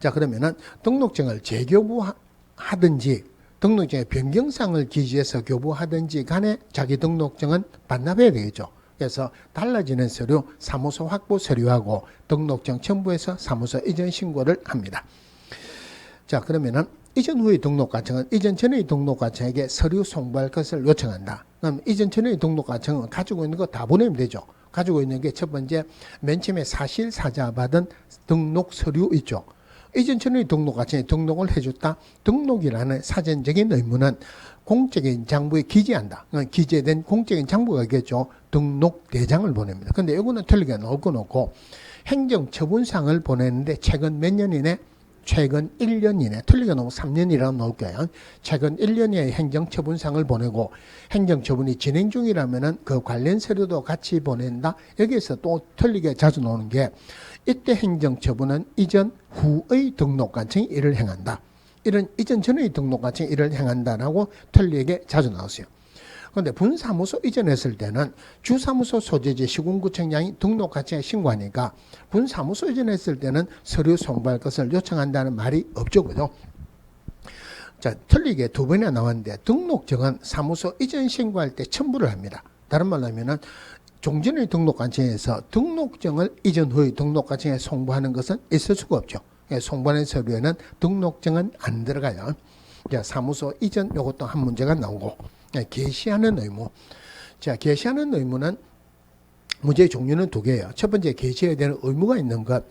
자, 그러면은 등록증을 재교부하든지 등록증의 변경사항을 기재해서 교부하든지 간에 자기 등록증은 반납해야 되겠죠. 그래서 달라지는 서류, 사무소 확보 서류하고 등록증 첨부해서 사무소 이전 신고를 합니다. 자, 그러면은 이전 후의 등록관청은 이전 전의 등록관청에게 서류 송부할 것을 요청한다. 그럼 이전 전의 등록관청은 가지고 있는 거 다 보내면 되죠. 가지고 있는 게 첫 번째, 맨 처음에 사실사자 받은 등록 서류 있죠. 이전 전의 등록관청에 등록을 해줬다. 등록이라는 사전적인 의무는 공적인 장부에 기재한다. 기재된 공적인 장부가 있겠죠. 등록대장을 보냅니다. 근데 이거는 틀리게 나올 건 없고 행정처분상을 보내는데 최근 몇 년 이내? 최근 1년 이내. 틀리게 나오면 3년이라고 나올 거예요. 최근 1년 이내 행정처분상을 보내고 행정처분이 진행 중이라면 그 관련 서류도 같이 보낸다. 여기에서 또 틀리게 자주 나오는 게 이때 행정처분은 이전 후의 등록관청이 이를 행한다. 이런 이전 전의 등록관청이 이를 행한다라고 틀리게 자주 나왔어요. 그런데 분사무소 이전했을 때는 주사무소 소재지 시군구청장이 등록관청에 신고하니까 분사무소 이전했을 때는 서류 송부할 것을 요청한다는 말이 없죠. 그죠? 자, 틀리게 2번이나 나왔는데 등록증은 사무소 이전 신고할 때 첨부를 합니다. 다른 말로 하면은 종전의 등록관청에서 등록증을 이전 후의 등록관청에 송부하는 것은 있을 수가 없죠. 송부하는 서류에는 등록증은 안 들어가요. 자, 사무소 이전 요것도 한 문제가 나오고 게시하는 의무. 자, 게시하는 의무는 문제의 종류는 2개예요. 첫 번째 게시해야 되는 의무가 있는 것.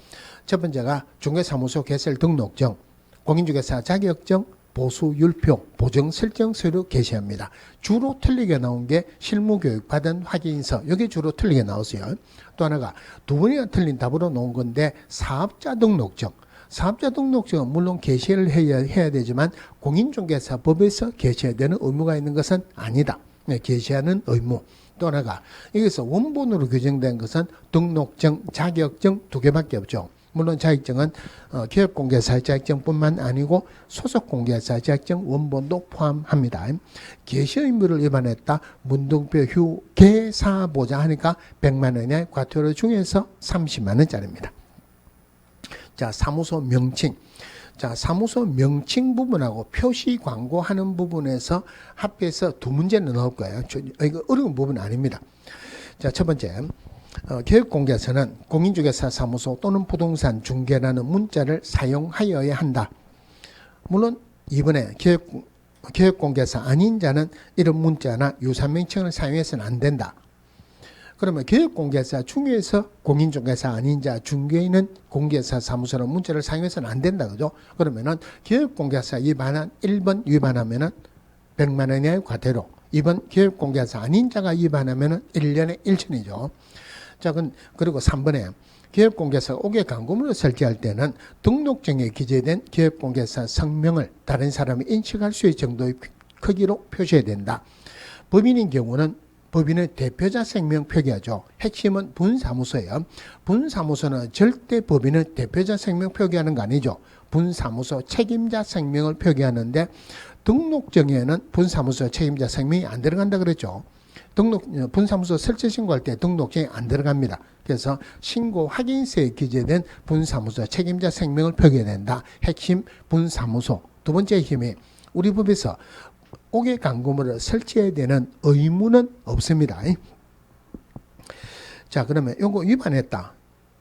첫 번째가 중개사무소 개설 등록증, 공인중개사 자격증, 보수율표, 보정 설정 서류 게시합니다. 주로 틀리게 나온 게 실무교육 받은 확인서. 여기 주로 틀리게 나왔어요. 또 하나가 2번이나 틀린 답으로 나온 건데 사업자 등록증. 사업자 등록증은 물론 게시를 해야 되지만 공인중개사법에서 게시해야 되는 의무가 있는 것은 아니다. 게시하는 의무. 또 하나가 여기서 원본으로 규정된 것은 등록증, 자격증 2개밖에 없죠. 물론 자격증은 기업공개사 자격증뿐만 아니고 소속공개사 자격증 원본도 포함합니다. 게시 의무를 위반했다. 문둥표 휴게사보자 하니까 100만 원의 과태료 중에서 30만 원짜리입니다. 자, 사무소 명칭. 자, 사무소 명칭 부분하고 표시 광고하는 부분에서 합해서 2문제는 나올 거예요. 이거 어려운 부분 아닙니다. 자, 첫 번째. 기업공개에서는 공인중개사 사무소 또는 부동산 중개라는 문자를 사용하여야 한다. 물론 이번에 기업공개사 아닌 자는 이런 문자나 유사명칭을 사용해서는 안 된다. 그러면 기업공개사 중에서 공인중개사 아닌 자 중개인은 공개사 사무소라는 문자를 사용해서는 안 된다. 그죠? 그러면은 기업공개사 위반한 1번 위반하면은 100만 원의 과태료. 2번 기업공개사 아닌 자가 위반하면은 1년에 1천이죠. 자, 그리고 3번에 기업공개사가 5개 광고물을 설치할 때는 등록증에 기재된 기업공개사 성명을 다른 사람이 인식할 수 있을 정도의 크기로 표시해야 된다. 법인인 경우는 법인의 대표자 생명 표기하죠. 핵심은 분사무소예요. 분사무소는 절대 법인의 대표자 생명 표기하는 거 아니죠. 분사무소 책임자 생명을 표기하는데 등록정에는 분사무소 책임자 생명이 안 들어간다 그랬죠. 분사무소 설치 신고할 때 등록증이 안 들어갑니다. 그래서 신고 확인서에 기재된 분사무소 책임자 생명을 표기해야 된다. 핵심 분사무소. 두 번째 힘이 우리 법에서 옥외 광고물을 설치해야 되는 의무는 없습니다. 자, 그러면 요거 위반했다.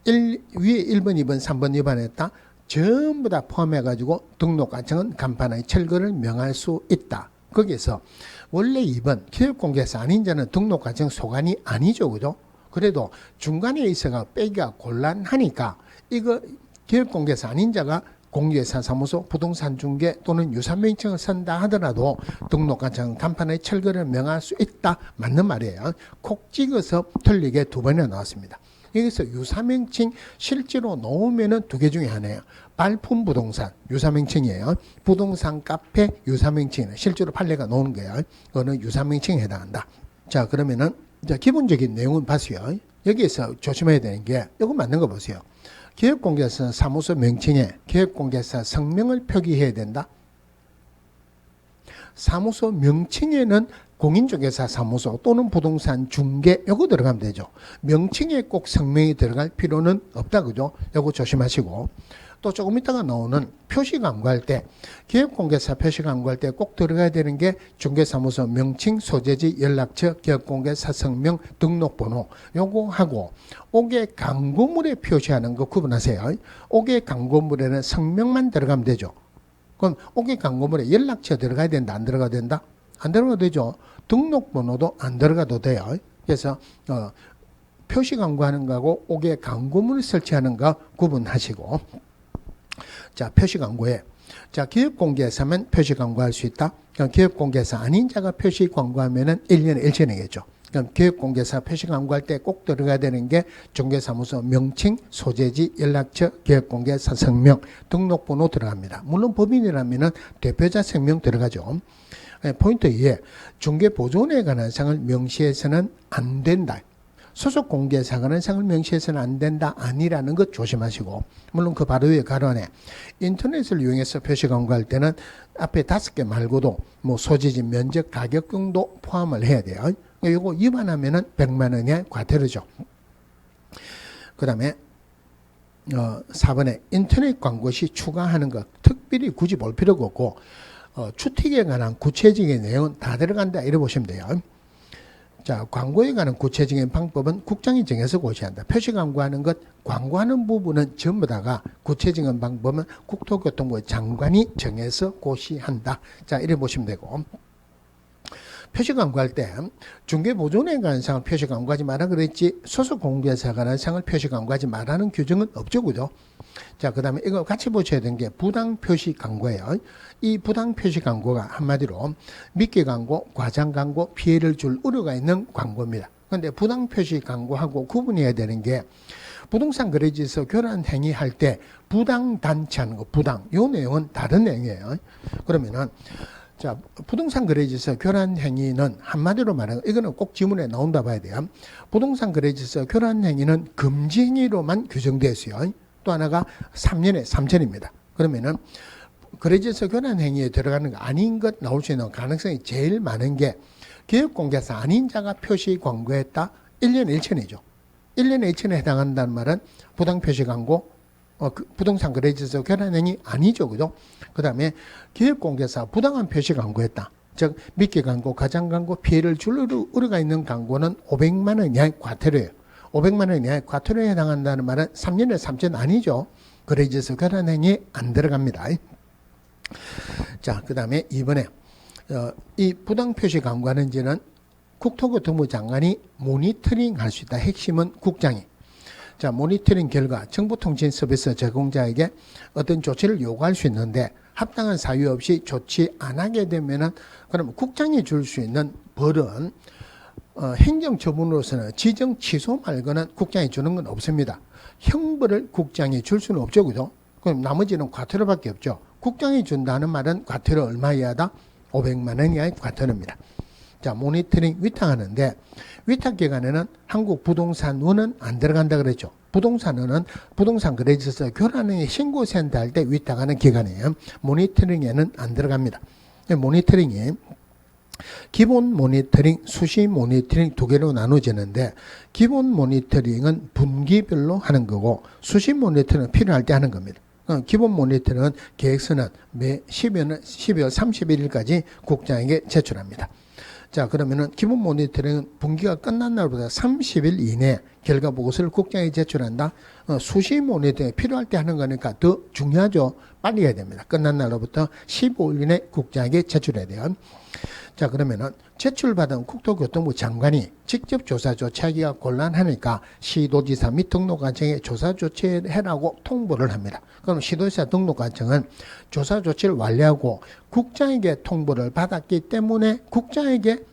위에 1번, 2번, 3번 위반했다. 전부 다 포함해가지고 등록관청은 간판의 철거를 명할 수 있다. 거기에서 원래 2번 기업공개사 아닌 자는 등록관청 소관이 아니죠. 그죠? 그래도 중간에 있어가 빼기가 곤란하니까 이거 기업공개사 아닌 자가 공개사 사무소, 부동산 중개 또는 유사명칭을 쓴다 하더라도 등록관청 간판의 철거를 명할 수 있다. 맞는 말이에요. 콕 찍어서 틀리게 두 번이나 나왔습니다. 여기서 유사명칭 실제로 놓으면은 두 개 중에 하나예요. 발품 부동산 유사명칭이에요. 부동산 카페 유사명칭 실제로 판례가 나오는 거예요. 그거는 유사명칭에 해당한다. 자, 그러면은 기본적인 내용은 봤어요. 여기에서 조심해야 되는 게 이거 맞는 거 보세요. 기업공개사 사무소 명칭에 기업공개사 성명을 표기해야 된다. 사무소 명칭에는 공인중개사 사무소 또는 부동산 중개 요거 들어가면 되죠. 명칭에 꼭 성명이 들어갈 필요는 없다. 그죠? 요거 조심하시고 또 조금 이따가 나오는 표시 광고할 때 기업공개사 표시 광고할 때 꼭 들어가야 되는 게 중개사무소 명칭, 소재지, 연락처, 기업공개사 성명, 등록번호 요거 하고 옥외 광고물에 표시하는 거 구분하세요. 옥외 광고물에는 성명만 들어가면 되죠. 그럼 옥외 광고물에 연락처 들어가야 된다. 안 들어가야 된다? 안 들어가도 되죠. 등록번호도 안 들어가도 돼요. 그래서 표시 광고하는 거하고 옥외 광고물 설치하는 거 구분하시고 자, 표시 광고에 자, 기업공개사면 표시 광고할 수 있다. 그럼 기업공개사 아닌 자가 표시 광고하면은 1년에 1천이겠죠. 그럼 기업공개사 표시 광고할 때 꼭 들어가야 되는 게 중개사무소 명칭, 소재지, 연락처, 기업공개사 성명, 등록번호 들어갑니다. 물론 법인이라면은 대표자 성명 들어가죠. 포인트 2에 중개보존에 관한 사항을 명시해서는 안 된다. 소속 공개사에 관한 사항을 명시해서는 안 된다. 아니라는 것 조심하시고 물론 그 바로 위에 가로 안에 인터넷을 이용해서 표시 광고할 때는 앞에 5개 말고도 뭐 소재지, 면적, 가격 등도 포함을 해야 돼요. 이거 위반하면은 100만 원의 과태료죠. 그 다음에 4번에 인터넷 광고 시 추가하는 것 특별히 굳이 볼 필요가 없고 추택에 관한 구체적인 내용은 다 들어간다 이래 보시면 돼요. 자, 광고에 관한 구체적인 방법은 국장이 정해서 고시한다. 표시 광고하는 것, 광고하는 부분은 전부 다가 구체적인 방법은 국토교통부 장관이 정해서 고시한다. 자, 이래 보시면 되고 표시 광고할 때 중개보존에 관한 사항을 표시 광고하지 마라 그랬지 소속 공개사에 관한 사항을 표시 광고하지 말라는 규정은 없죠. 그죠? 자, 그 다음에 이거 같이 보셔야 되는 게 부당 표시 광고예요. 이 부당 표시 광고가 한마디로 미끼 광고, 과장 광고, 피해를 줄 우려가 있는 광고입니다. 그런데 부당 표시 광고하고 구분해야 되는 게 부동산 거래지에서 교란 행위할 때 부당 단체하는 거, 부당. 이 내용은 다른 내용이에요. 그러면은 자, 부동산 거래지에서 교란 행위는 한마디로 말하면 이거는 꼭 지문에 나온다 봐야 돼요. 부동산 거래지에서 교란 행위는 금지 행위로만 규정되어 있어요. 또 하나가 3년에 3천입니다. 그러면은 거래지에서 교란 행위에 들어가는 거 아닌 것 나올 수 있는 가능성이 제일 많은 게 기업공개사 아닌 자가 표시 광고했다. 1년에 1천이죠. 1년에 1천에 해당한다는 말은 부당 표시 광고, 부동산 거래지에서 교란 행위 아니죠. 그죠? 그 다음에 기업공개사 부당한 표시 광고했다. 즉 미끼 광고, 가장 광고, 피해를 줄 우려가 있는 광고는 500만 원 이하의 과태료예요. 500만 원 이하의 과태료에 해당한다는 말은 3년에 3천 아니죠. 거래지에서 교란 행위에 안 들어갑니다. 자, 그 다음에 이번에 이 부당 표시 광고하는지는 국토교통부 장관이 모니터링 할 수 있다. 핵심은 국장이. 자, 모니터링 결과 정보통신 서비스 제공자에게 어떤 조치를 요구할 수 있는데 합당한 사유 없이 조치 안 하게 되면은 그러면 국장이 줄 수 있는 벌은 행정처분으로서는 지정 취소 말고는 국장이 주는 건 없습니다. 형벌을 국장이 줄 수는 없죠. 그죠? 그럼 나머지는 과태료밖에 없죠. 국장이 준다는 말은 과태료 얼마 이하다? 500만 원 이하의 과태료입니다. 자, 모니터링 위탁하는데 위탁 기간에는 한국부동산원은 안 들어간다 그랬죠. 부동산원은 부동산 거래처에서 교란행위 신고센터 할 때 위탁하는 기간이에요. 모니터링에는 안 들어갑니다. 모니터링이 기본 모니터링, 수시 모니터링 두 개로 나눠지는데 기본 모니터링은 분기별로 하는 거고 수시 모니터링은 필요할 때 하는 겁니다. 기본 모니터링은 계획서는 매 12월 31일까지 국장에게 제출합니다. 자, 그러면은 기본 모니터링은 분기가 끝난 날보다 30일 이내 결과 보고서를 국장에 제출한다. 수시 모니터링이 필요할 때 하는 거니까 더 중요하죠. 빨리 해야 됩니다. 끝난 날로부터 15일 이내 국장에게 제출해야 돼요. 자, 그러면은 제출받은 국토교통부 장관이 직접 조사 조치하기가 곤란하니까 시도지사 및 등록관청에 조사 조치해라고 통보를 합니다. 그럼 시도지사 등록관청은 조사 조치를 완료하고 국장에게 통보를 받았기 때문에 국장에게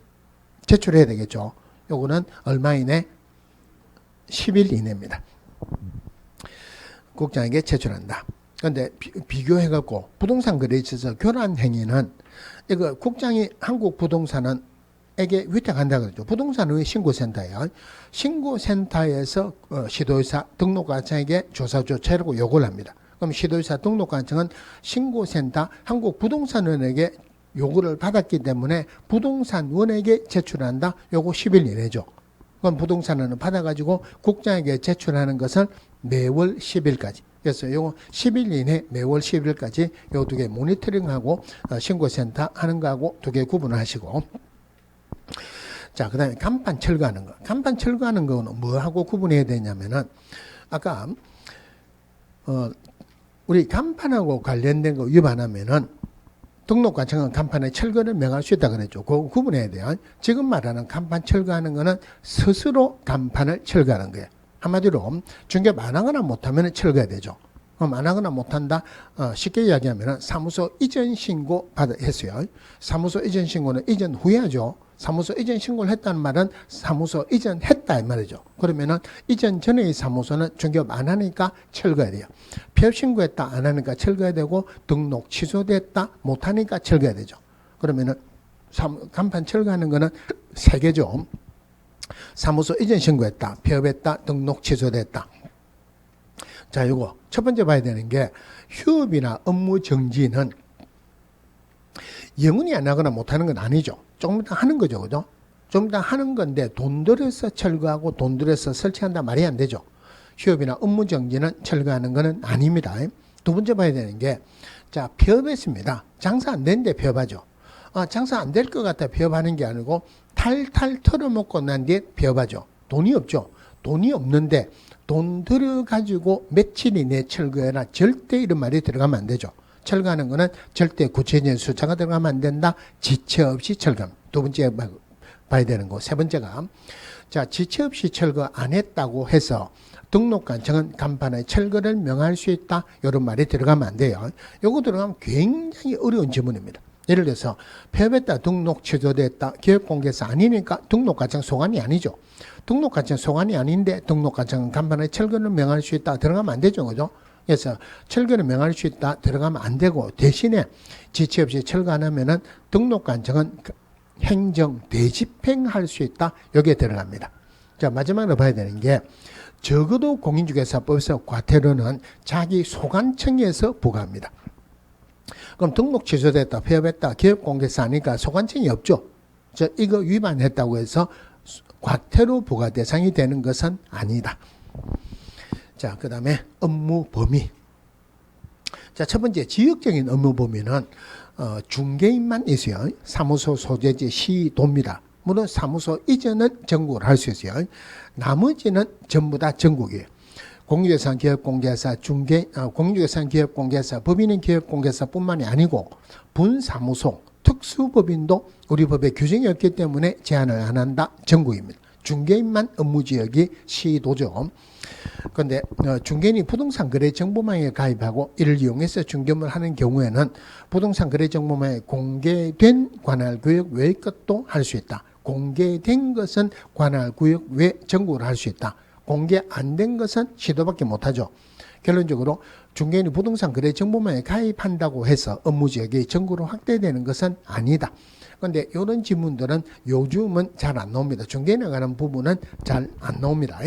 제출해야 되겠죠. 요거는 얼마 이내? 10일 이내입니다. 국장에게 제출한다. 그런데 비교해갖고 부동산 거래에 있어서 교란 행위는 이거 국장이 한국부동산원에게 위탁한다 그러죠. 부동산의 신고센터예요. 신고센터에서 시도지사 등록관청에게 조사 조치하라고 요구를 합니다. 그럼 시도지사 등록관청은 신고센터 한국부동산원에게 요구를 받았기 때문에 부동산원에게 제출한다. 요거 10일 이내죠. 그럼 부동산원은 받아가지고 국장에게 제출하는 것은 매월 10일까지. 그래서 요거 10일 이내 매월 10일까지 요 두 개 모니터링하고 신고센터 하는 거하고 두 개 구분을 하시고. 자, 그 다음에 간판 철거하는 거. 간판 철거하는 거는 뭐하고 구분해야 되냐면은 아까 우리 간판하고 관련된 거 위반하면은 등록관청은 간판의 철거를 명할 수 있다 그랬죠. 그거 구분해야 돼요. 지금 말하는 간판 철거하는 거는 스스로 간판을 철거하는 거예요. 한마디로 중개업 안 하거나 못하면 철거해야 되죠. 그럼 안 하거나 못한다. 쉽게 이야기하면 사무소 이전 신고 했어요. 사무소 이전 신고는 이전 후에 하죠. 사무소 이전 신고를 했다는 말은 사무소 이전했다 이 말이죠. 그러면은 이전 전의 사무소는 중개업 안 하니까 철거해야 돼요. 폐업 신고했다 안 하니까 철거해야 되고 등록 취소됐다 못 하니까 철거해야 되죠. 그러면은 간판 철거하는 거는 세 개죠. 사무소 이전 신고했다, 폐업했다, 등록 취소됐다. 자, 요거 첫 번째 봐야 되는 게 휴업이나 업무 정지는 영원히 안 하거나 못 하는 건 아니죠. 조금 이따 하는 거죠. 그죠? 좀 이따 하는 건데 돈 들여서 철거하고 돈 들여서 설치한다 말이 안 되죠. 휴업이나 업무 정지는 철거하는 거는 아닙니다. 두 번째 봐야 되는 게 자, 폐업했습니다. 장사 안 되는데 폐업하죠. 장사 안 될 것 같아 폐업하는 게 아니고 탈탈 털어먹고 난 뒤에 폐업하죠. 돈이 없죠. 돈이 없는데 돈 들어가지고 며칠 이내 철거해라. 절대 이런 말이 들어가면 안 되죠. 철거하는 거는 절대 구체적인 숫자가 들어가면 안 된다. 지체 없이 철거합니다. 두 번째 봐야 되는 거. 세 번째가 자, 지체 없이 철거 안 했다고 해서 등록관청은 간판의 철거를 명할 수 있다. 이런 말이 들어가면 안 돼요. 이거 들어가면 굉장히 어려운 지문입니다. 예를 들어서 폐업했다, 등록 취소됐다, 기업공개사 아니니까 등록관청 소관이 아니죠. 등록관청 소관이 아닌데 등록관청은 간판의 철거를 명할 수 있다. 들어가면 안 되죠. 그죠? 그래서 철거를 명할 수 있다. 들어가면 안 되고 대신에 지체 없이 철거 안 하면은 등록관청은 행정 대집행할 수 있다. 여기에 들어갑니다. 자, 마지막으로 봐야 되는 게 적어도 공인중개사법에서 과태료는 자기 소관청에서 부과합니다. 그럼 등록 취소됐다, 폐업했다, 기업공개사 아니까 소관청이 없죠. 이거 위반했다고 해서 과태료 부과 대상이 되는 것은 아니다. 자, 그 다음에 업무 범위. 자, 첫 번째 지역적인 업무 범위는 중개인만 있어요. 사무소 소재지 시도입니다. 물론 사무소 이전은 전국을 할 수 있어요. 나머지는 전부 다 전국이에요. 공유재산 기업공개사, 공유재산 기업공개사, 법인은 기업공개사뿐만이 아니고 분사무소, 특수법인도 우리 법에 규정이 없기 때문에 제한을 안 한다. 전국입니다. 중개인만 업무지역이 시도죠. 그런데 중개인이 부동산 거래 정보망에 가입하고 이를 이용해서 중개업을 하는 경우에는 부동산 거래 정보망에 공개된 관할구역 외의 것도 할 수 있다. 공개된 것은 관할구역 외 전국을 할 수 있다. 공개 안 된 것은 시도밖에 못하죠. 결론적으로 중개인이 부동산 거래 정보망에 가입한다고 해서 업무지역이 전국으로 확대되는 것은 아니다. 그런데 이런 질문들은 요즘은 잘 안 나옵니다. 중개인에 관한 부분은 잘 안 나옵니다.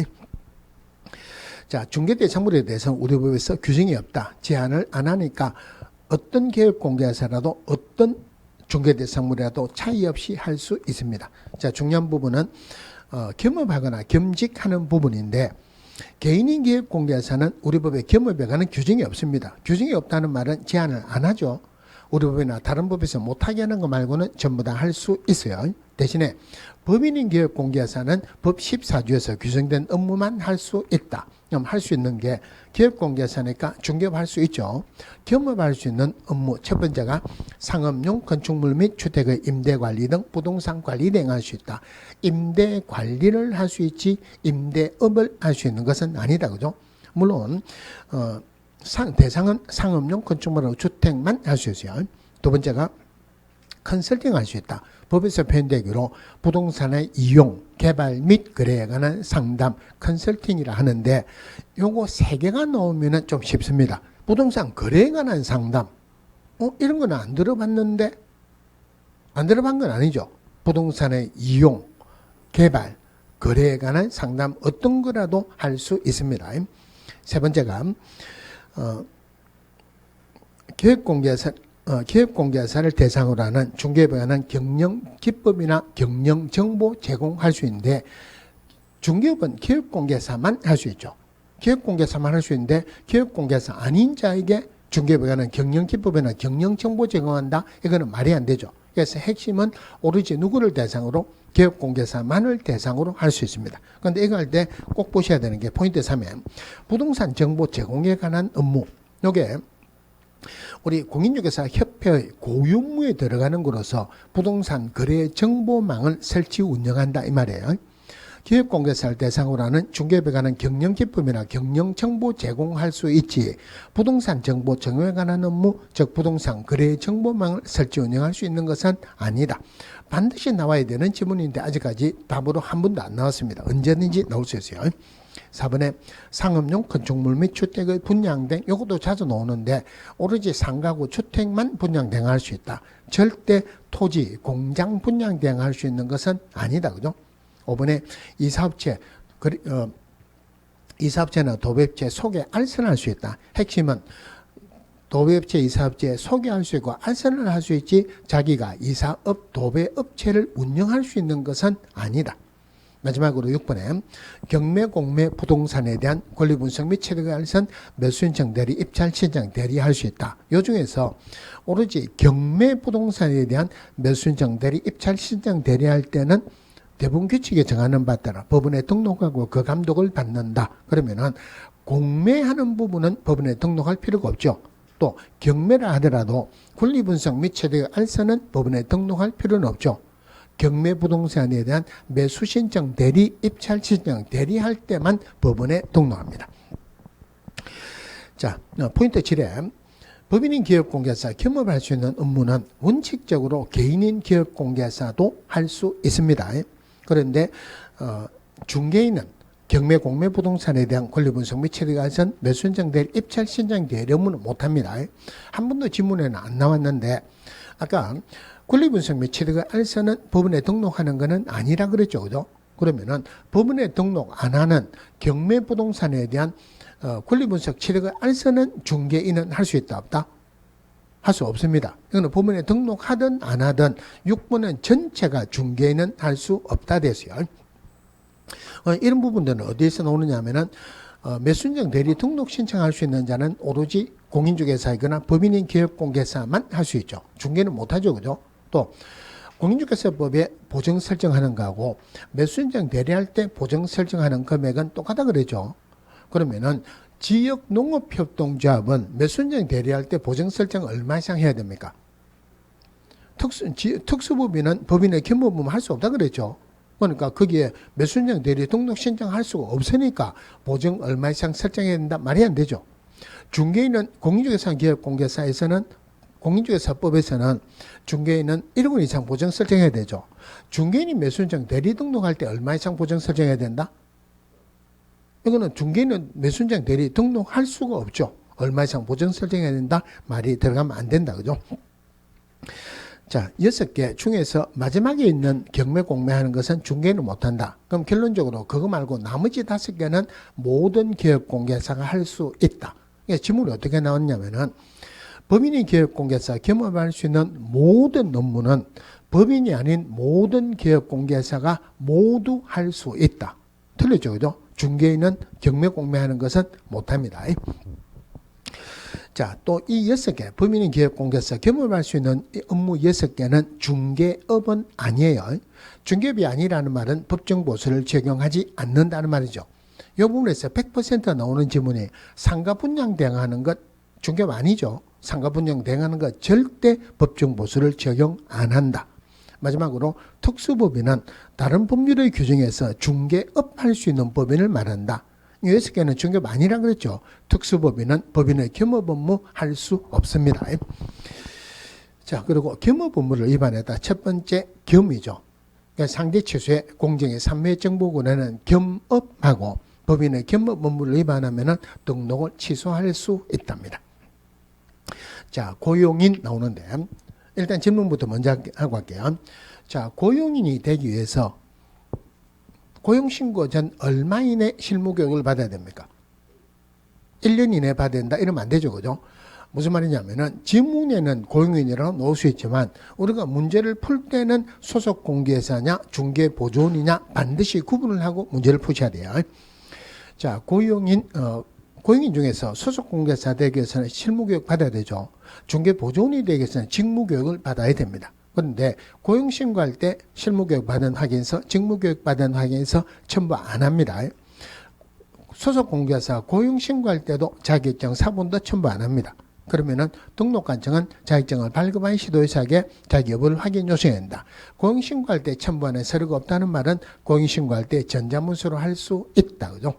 자, 중개대상물에 대해서는 우리 법에서 규정이 없다. 제한을 안 하니까 어떤 계획공개사라도 어떤 중개대상물이라도 차이 없이 할 수 있습니다. 자, 중요한 부분은 겸업하거나 겸직하는 부분인데 개인인 계획공개사는 우리 법에 겸업에 관한 규정이 없습니다. 규정이 없다는 말은 제한을 안 하죠. 우리 법이나 다른 법에서 못하게 하는 거 말고는 전부 다 할 수 있어요. 대신에 법인인 기업공개사는 법 14조에서 규정된 업무만 할 수 있다. 그럼 할 수 있는 게 기업공개사니까 중개업할 수 있죠. 겸업할 수 있는 업무 첫 번째가 상업용 건축물 및 주택의 임대관리 등 부동산 관리 행할 수 있다. 임대관리를 할 수 있지 임대업을 할 수 있는 것은 아니다. 그죠? 물론 대상은 상업용 건축물하고 주택만 할 수 있어요. 두 번째가 컨설팅 할 수 있다. 법에서 표현되기로 부동산의 이용, 개발 및 거래에 관한 상담, 컨설팅이라 하는데 요거 세 개가 나오면 좀 쉽습니다. 부동산 거래에 관한 상담, 이런 건 안 들어봤는데 안 들어본 건 아니죠. 부동산의 이용, 개발, 거래에 관한 상담 어떤 거라도 할 수 있습니다. 세 번째가 기업공개사를 대상으로 하는 중개업에 관한 경영 기법이나 경영 정보 제공할 수 있는데 중개업은 기업공개사만 할 수 있죠. 기업공개사만 할 수 있는데 기업공개사 아닌 자에게 중개업에 관한 경영 기법이나 경영 정보 제공한다? 이거는 말이 안 되죠. 그래서 핵심은 오로지 누구를 대상으로 기업공개사만을 대상으로 할 수 있습니다. 그런데 이거 할 때 꼭 보셔야 되는 게 포인트 3에 부동산 정보 제공에 관한 업무. 이게 우리 공인중개사 협회의 고유무에 들어가는 거로서 부동산 거래 정보망을 설치 운영한다 이 말이에요. 기업공개사를 대상으로 하는 중개업에 관한 경영 기법이나 경영 정보 제공할 수 있지 부동산 정보 정보에 관한 업무 즉 부동산 거래 정보망을 설치 운영할 수 있는 것은 아니다. 반드시 나와야 되는 지문인데 아직까지 답으로 한 번도 안 나왔습니다. 언제든지 나올 수 있어요. 4번에 상업용 건축물 및 주택의 분양등 이것도 자주 나오는데 오로지 상가구 주택만 분양 대행할 수 있다. 절대 토지, 공장 분양 대행할 수 있는 것은 아니다. 그죠? 5번에 이사업체나 도배업체 소개 알선할 수 있다. 핵심은 도배업체, 이사업체에 소개할 수 있고 알선을 할 수 있지 자기가 이사업, 도배업체를 운영할 수 있는 것은 아니다. 마지막으로 6번에 경매, 공매, 부동산에 대한 권리분석 및 체득 알선, 매수신청 대리, 입찰 신청 대리할 수 있다. 이 중에서 오로지 경매 부동산에 대한 매수신청 대리, 입찰 신청 대리할 때는 대부분 규칙에 정하는 바 따라 법원에 등록하고 그 감독을 받는다. 그러면은 공매하는 부분은 법원에 등록할 필요가 없죠. 또 경매라 하더라도 권리분석 및 체득 알선은 법원에 등록할 필요는 없죠. 경매 부동산에 대한 매수 신청 대리, 입찰 신청 대리할 때만 법원에 등록합니다. 자, 포인트 7에 법인인 기업공개사 겸업을 할 수 있는 업무는 원칙적으로 개인인 기업공개사도 할 수 있습니다. 그런데 중개인은 경매, 공매 부동산에 대한 권리분석 및 체득 알선, 매수 신청 대리, 입찰 신청 대리 업무는 못합니다. 한 번도 지문에는 안 나왔는데 아까 권리분석 및 체득 알선은 법원에 등록하는 것은 아니라 그랬죠. 그죠? 그러면은 법원에 등록 안 하는 경매 부동산에 대한 권리분석 체득 알선은 중개인은 할 수 있다 없다? 할 수 없습니다. 이거는 법원에 등록하든 안 하든 6번은 전체가 중개인은 할 수 없다 됐어요. 이런 부분들은 어디에서 나오느냐 하면은 매수인정 대리 등록 신청할 수 있는 자는 오로지 공인중개사이거나 법인인 기업공개사만 할 수 있죠. 중개는 못하죠. 그죠? 또 공인중개사법에 보정 설정하는 거하고 매수인정 대리할 때 보정 설정하는 금액은 똑같다 그러죠. 그러면은 지역 농업협동조합은 매수인정 대리할 때 보정 설정 얼마 이상 해야 됩니까? 특수법인은 법인의 겸업은 할 수 없다 그랬죠. 그러니까 거기에 매수인정 대리 등록 신청할 수가 없으니까 보정 얼마 이상 설정해야 된다 말이 안 되죠. 중개인은 공인중개사 기업공개사에서는 공인중개사법에서는 중개인은 1억 원 이상 보정 설정해야 되죠. 중개인이 매수인정 대리 등록할 때 얼마 이상 보정 설정해야 된다? 이거는 중개인은 매수인장 대리 등록할 수가 없죠. 얼마 이상 보증 설정해야 된다 말이 들어가면 안 된다. 그죠? 자, 6개 중에서 마지막에 있는 경매 공매하는 것은 중개인은 못한다. 그럼 결론적으로 그거 말고 나머지 5개는 모든 기업공개사가 할 수 있다. 지문이 어떻게 나왔냐면은 법인이 기업공개사 겸업할 수 있는 모든 업무는 법인이 아닌 모든 기업공개사가 모두 할 수 있다. 틀렸죠, 그죠? 중개인은 경매 공매하는 것은 못합니다. 자, 또 이 6개, 법인인 기업공개사 겸업할 수 있는 업무 6개는 중개업은 아니에요. 중개업이 아니라는 말은 법정보수를 적용하지 않는다는 말이죠. 이 부분에서 100% 나오는 지문이 상가분양 대행하는 것 중개업 아니죠. 상가분양 대행하는 것 절대 법정보수를 적용 안 한다. 마지막으로 특수법인은 다른 법률의 규정에서 중개업 할 수 있는 법인을 말한다. 이 6개는 중개업 아니라 그랬죠. 특수법인은 법인의 겸업 업무 할 수 없습니다. 자, 그리고 겸업 업무를 위반했다. 첫 번째 겸이죠. 그러니까 상대 취소의 공정의 3회 정보권에는 겸업하고 법인의 겸업 업무를 위반하면 등록을 취소할 수 있답니다. 자, 고용인 나오는데 일단 질문부터 먼저 하고 할게요. 자, 고용인이 되기 위해서 고용신고 전 얼마 이내 실무교육을 받아야 됩니까? 1년 이내 받아야 된다 이러면 안 되죠. 그죠? 무슨 말이냐면은 지문에는 고용인이라고 넣을 수 있지만 우리가 문제를 풀 때는 소속 공개사냐 중개보조원이냐 반드시 구분을 하고 문제를 푸셔야 돼요. 자, 고용인 중에서 소속 공개사 되기 위해서는 실무교육 받아야 되죠. 중개보조원이 되기 위해서는 직무교육을 받아야 됩니다. 그런데 고용신고할 때 실무교육 받은 확인서, 직무교육 받은 확인서 첨부 안 합니다. 소속 공개사 고용신고할 때도 자격증 사본도 첨부 안 합니다. 그러면은 등록관청은 자격증을 발급한 시도회사에게 자기 여부를 확인 요청해야 된다. 고용신고할 때 첨부하는 서류가 없다는 말은 고용신고할 때 전자문서로 할 수 있다. 그죠?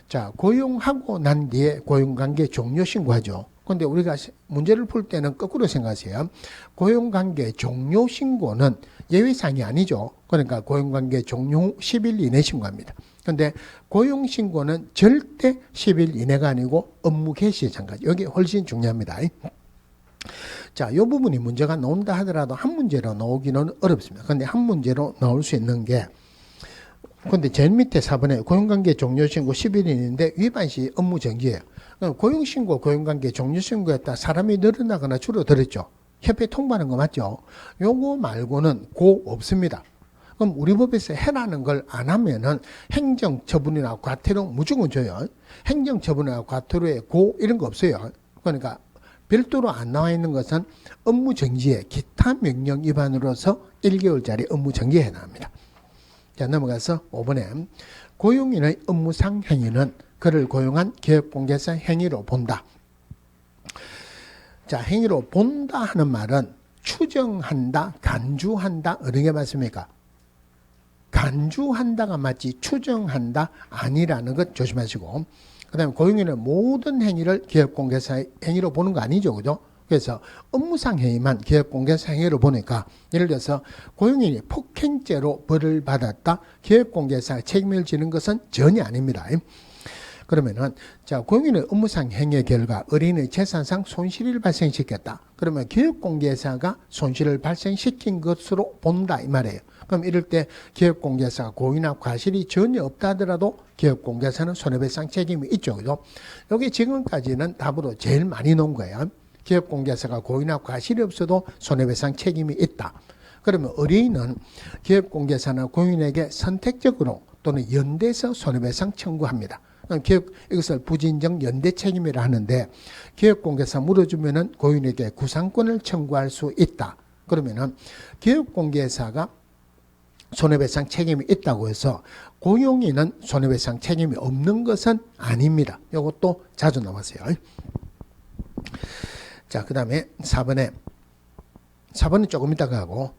자, 고용하고 난 뒤에 고용관계 종료 신고하죠. 그런데 우리가 문제를 풀 때는 거꾸로 생각하세요. 고용관계 종료 신고는 예외사항이 아니죠. 그러니까 고용관계 종료 후 10일 이내 신고합니다. 그런데 고용신고는 절대 10일 이내가 아니고 업무 개시 전까지. 여기 훨씬 중요합니다. 자, 이 부분이 문제가 나온다 하더라도 한 문제로 나오기는 어렵습니다. 그런데 한 문제로 나올 수 있는 게 근데 제일 밑에 4번에 고용관계 종료신고 10일인데 위반시 업무 정지예요. 고용신고, 고용관계 종료신고에 따라 사람이 늘어나거나 줄어들었죠. 협회 통보하는 거 맞죠? 요거 말고는 고 없습니다. 그럼 우리 법에서 해라는 걸 안 하면은 행정처분이나 과태료 무조건 줘요. 행정처분이나 과태료에 고 이런 거 없어요. 그러니까 별도로 안 나와 있는 것은 업무 정지에 기타 명령 위반으로서 1개월짜리 업무 정지에 해당합니다. 자, 넘어가서 5번에 고용인의 업무상 행위는 그를 고용한 기업공개사 행위로 본다. 자, 행위로 본다 하는 말은 추정한다, 간주한다 어느 게 맞습니까? 간주한다가 맞지 추정한다 아니라는 것 조심하시고 그 다음에 고용인의 모든 행위를 기업공개사 행위로 보는 거 아니죠. 그죠? 그래서 업무상 행위만 기업공개사 행위로 보니까 예를 들어서 고용인이 폭행죄로 벌을 받았다. 기업공개사 책임을 지는 것은 전혀 아닙니다. 그러면은 자, 고용인의 업무상 행위의 결과 어린의 재산상 손실을 발생시켰다. 그러면 기업공개사가 손실을 발생시킨 것으로 본다 이 말이에요. 그럼 이럴 때 기업공개사가 고의나 과실이 전혀 없다 하더라도 기업공개사는 손해배상 책임이 있죠. 그죠? 여기 지금까지는 답으로 제일 많이 놓은 거예요. 기업공개사가 고의나 과실이 없어도 손해배상 책임이 있다. 그러면 의뢰인은 기업공개사나 고용인에게 선택적으로 또는 연대해서 손해배상 청구합니다. 이것을 부진정 연대 책임이라 하는데 기업공개사 물어주면은 고용인에게 구상권을 청구할 수 있다. 그러면은 기업공개사가 손해배상 책임이 있다고 해서 고용인은 손해배상 책임이 없는 것은 아닙니다. 이것도 자주 나왔어요. 자, 그 다음에 4번은 조금 이따가 하고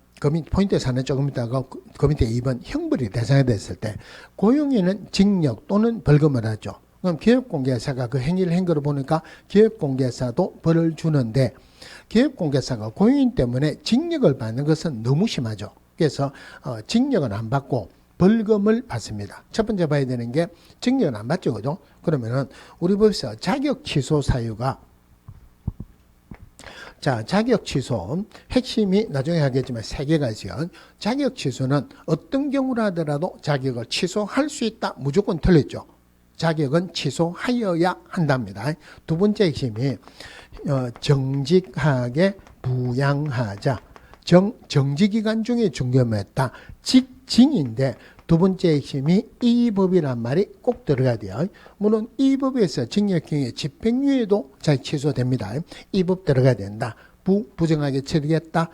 포인트 4는 조금 이따가 하고 그 밑에 2번 형벌이 대상이 됐을 때 고용인은 징역 또는 벌금을 하죠. 그럼 기업공개사가 그 행위를 한 거로 보니까 기업공개사도 벌을 주는데 기업공개사가 고용인 때문에 징역을 받는 것은 너무 심하죠. 그래서 징역은 안 받고 벌금을 받습니다. 첫 번째 봐야 되는 게 증여는 안 받죠, 그죠? 그러면은 우리 법에서 자격 취소 사유가 자, 자격 취소 핵심이 나중에 하겠지만 세 개가 있어요. 자격 취소는 어떤 경우라 하더라도 자격을 취소할 수 있다. 무조건 틀렸죠. 자격은 취소하여야 한답니다. 두 번째 핵심이 정직하게 부양하자. 정지기간 중에 중점했다. 직징인데 두 번째 핵심이 이 법이란 말이 꼭 들어가야 돼요. 물론 이 법에서 징역형의 집행유예도 잘 취소됩니다. 이 법 들어가야 된다. 부정하게 처리했다.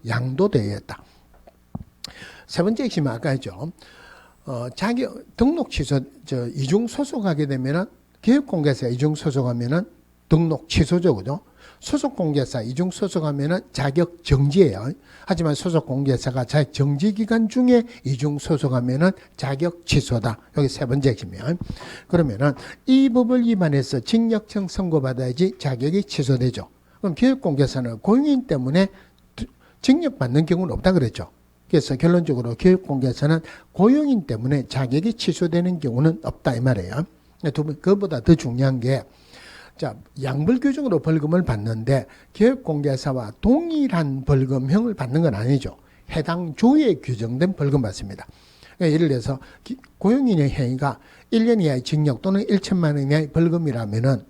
양도 되겠다. 세 번째 핵심은 아까 했죠. 등록 취소, 이중 소속하게 되면은 교육공개사 이중 소속하면은 등록 취소죠, 그죠? 소속공개사 이중 소속하면은 자격 정지예요. 하지만 소속공개사가 자격 정지 기간 중에 이중 소속하면은 자격 취소다. 여기 세 번째 핵심이에요. 그러면은 이 법을 위반해서 징역형 선고받아야지 자격이 취소되죠. 그럼 교육공개사는 고용인 때문에 징역받는 경우는 없다 그랬죠. 그래서 결론적으로 교육공개사는 고용인 때문에 자격이 취소되는 경우는 없다 이 말이에요. 그것보다 더 중요한 게 자, 양벌규정으로 벌금을 받는데 교육공개사와 동일한 벌금형을 받는 건 아니죠. 해당 조에 규정된 벌금 받습니다. 그러니까 예를 들어서 고용인의 행위가 1년 이하의 징역 또는 1천만 원 이하의 벌금이라면은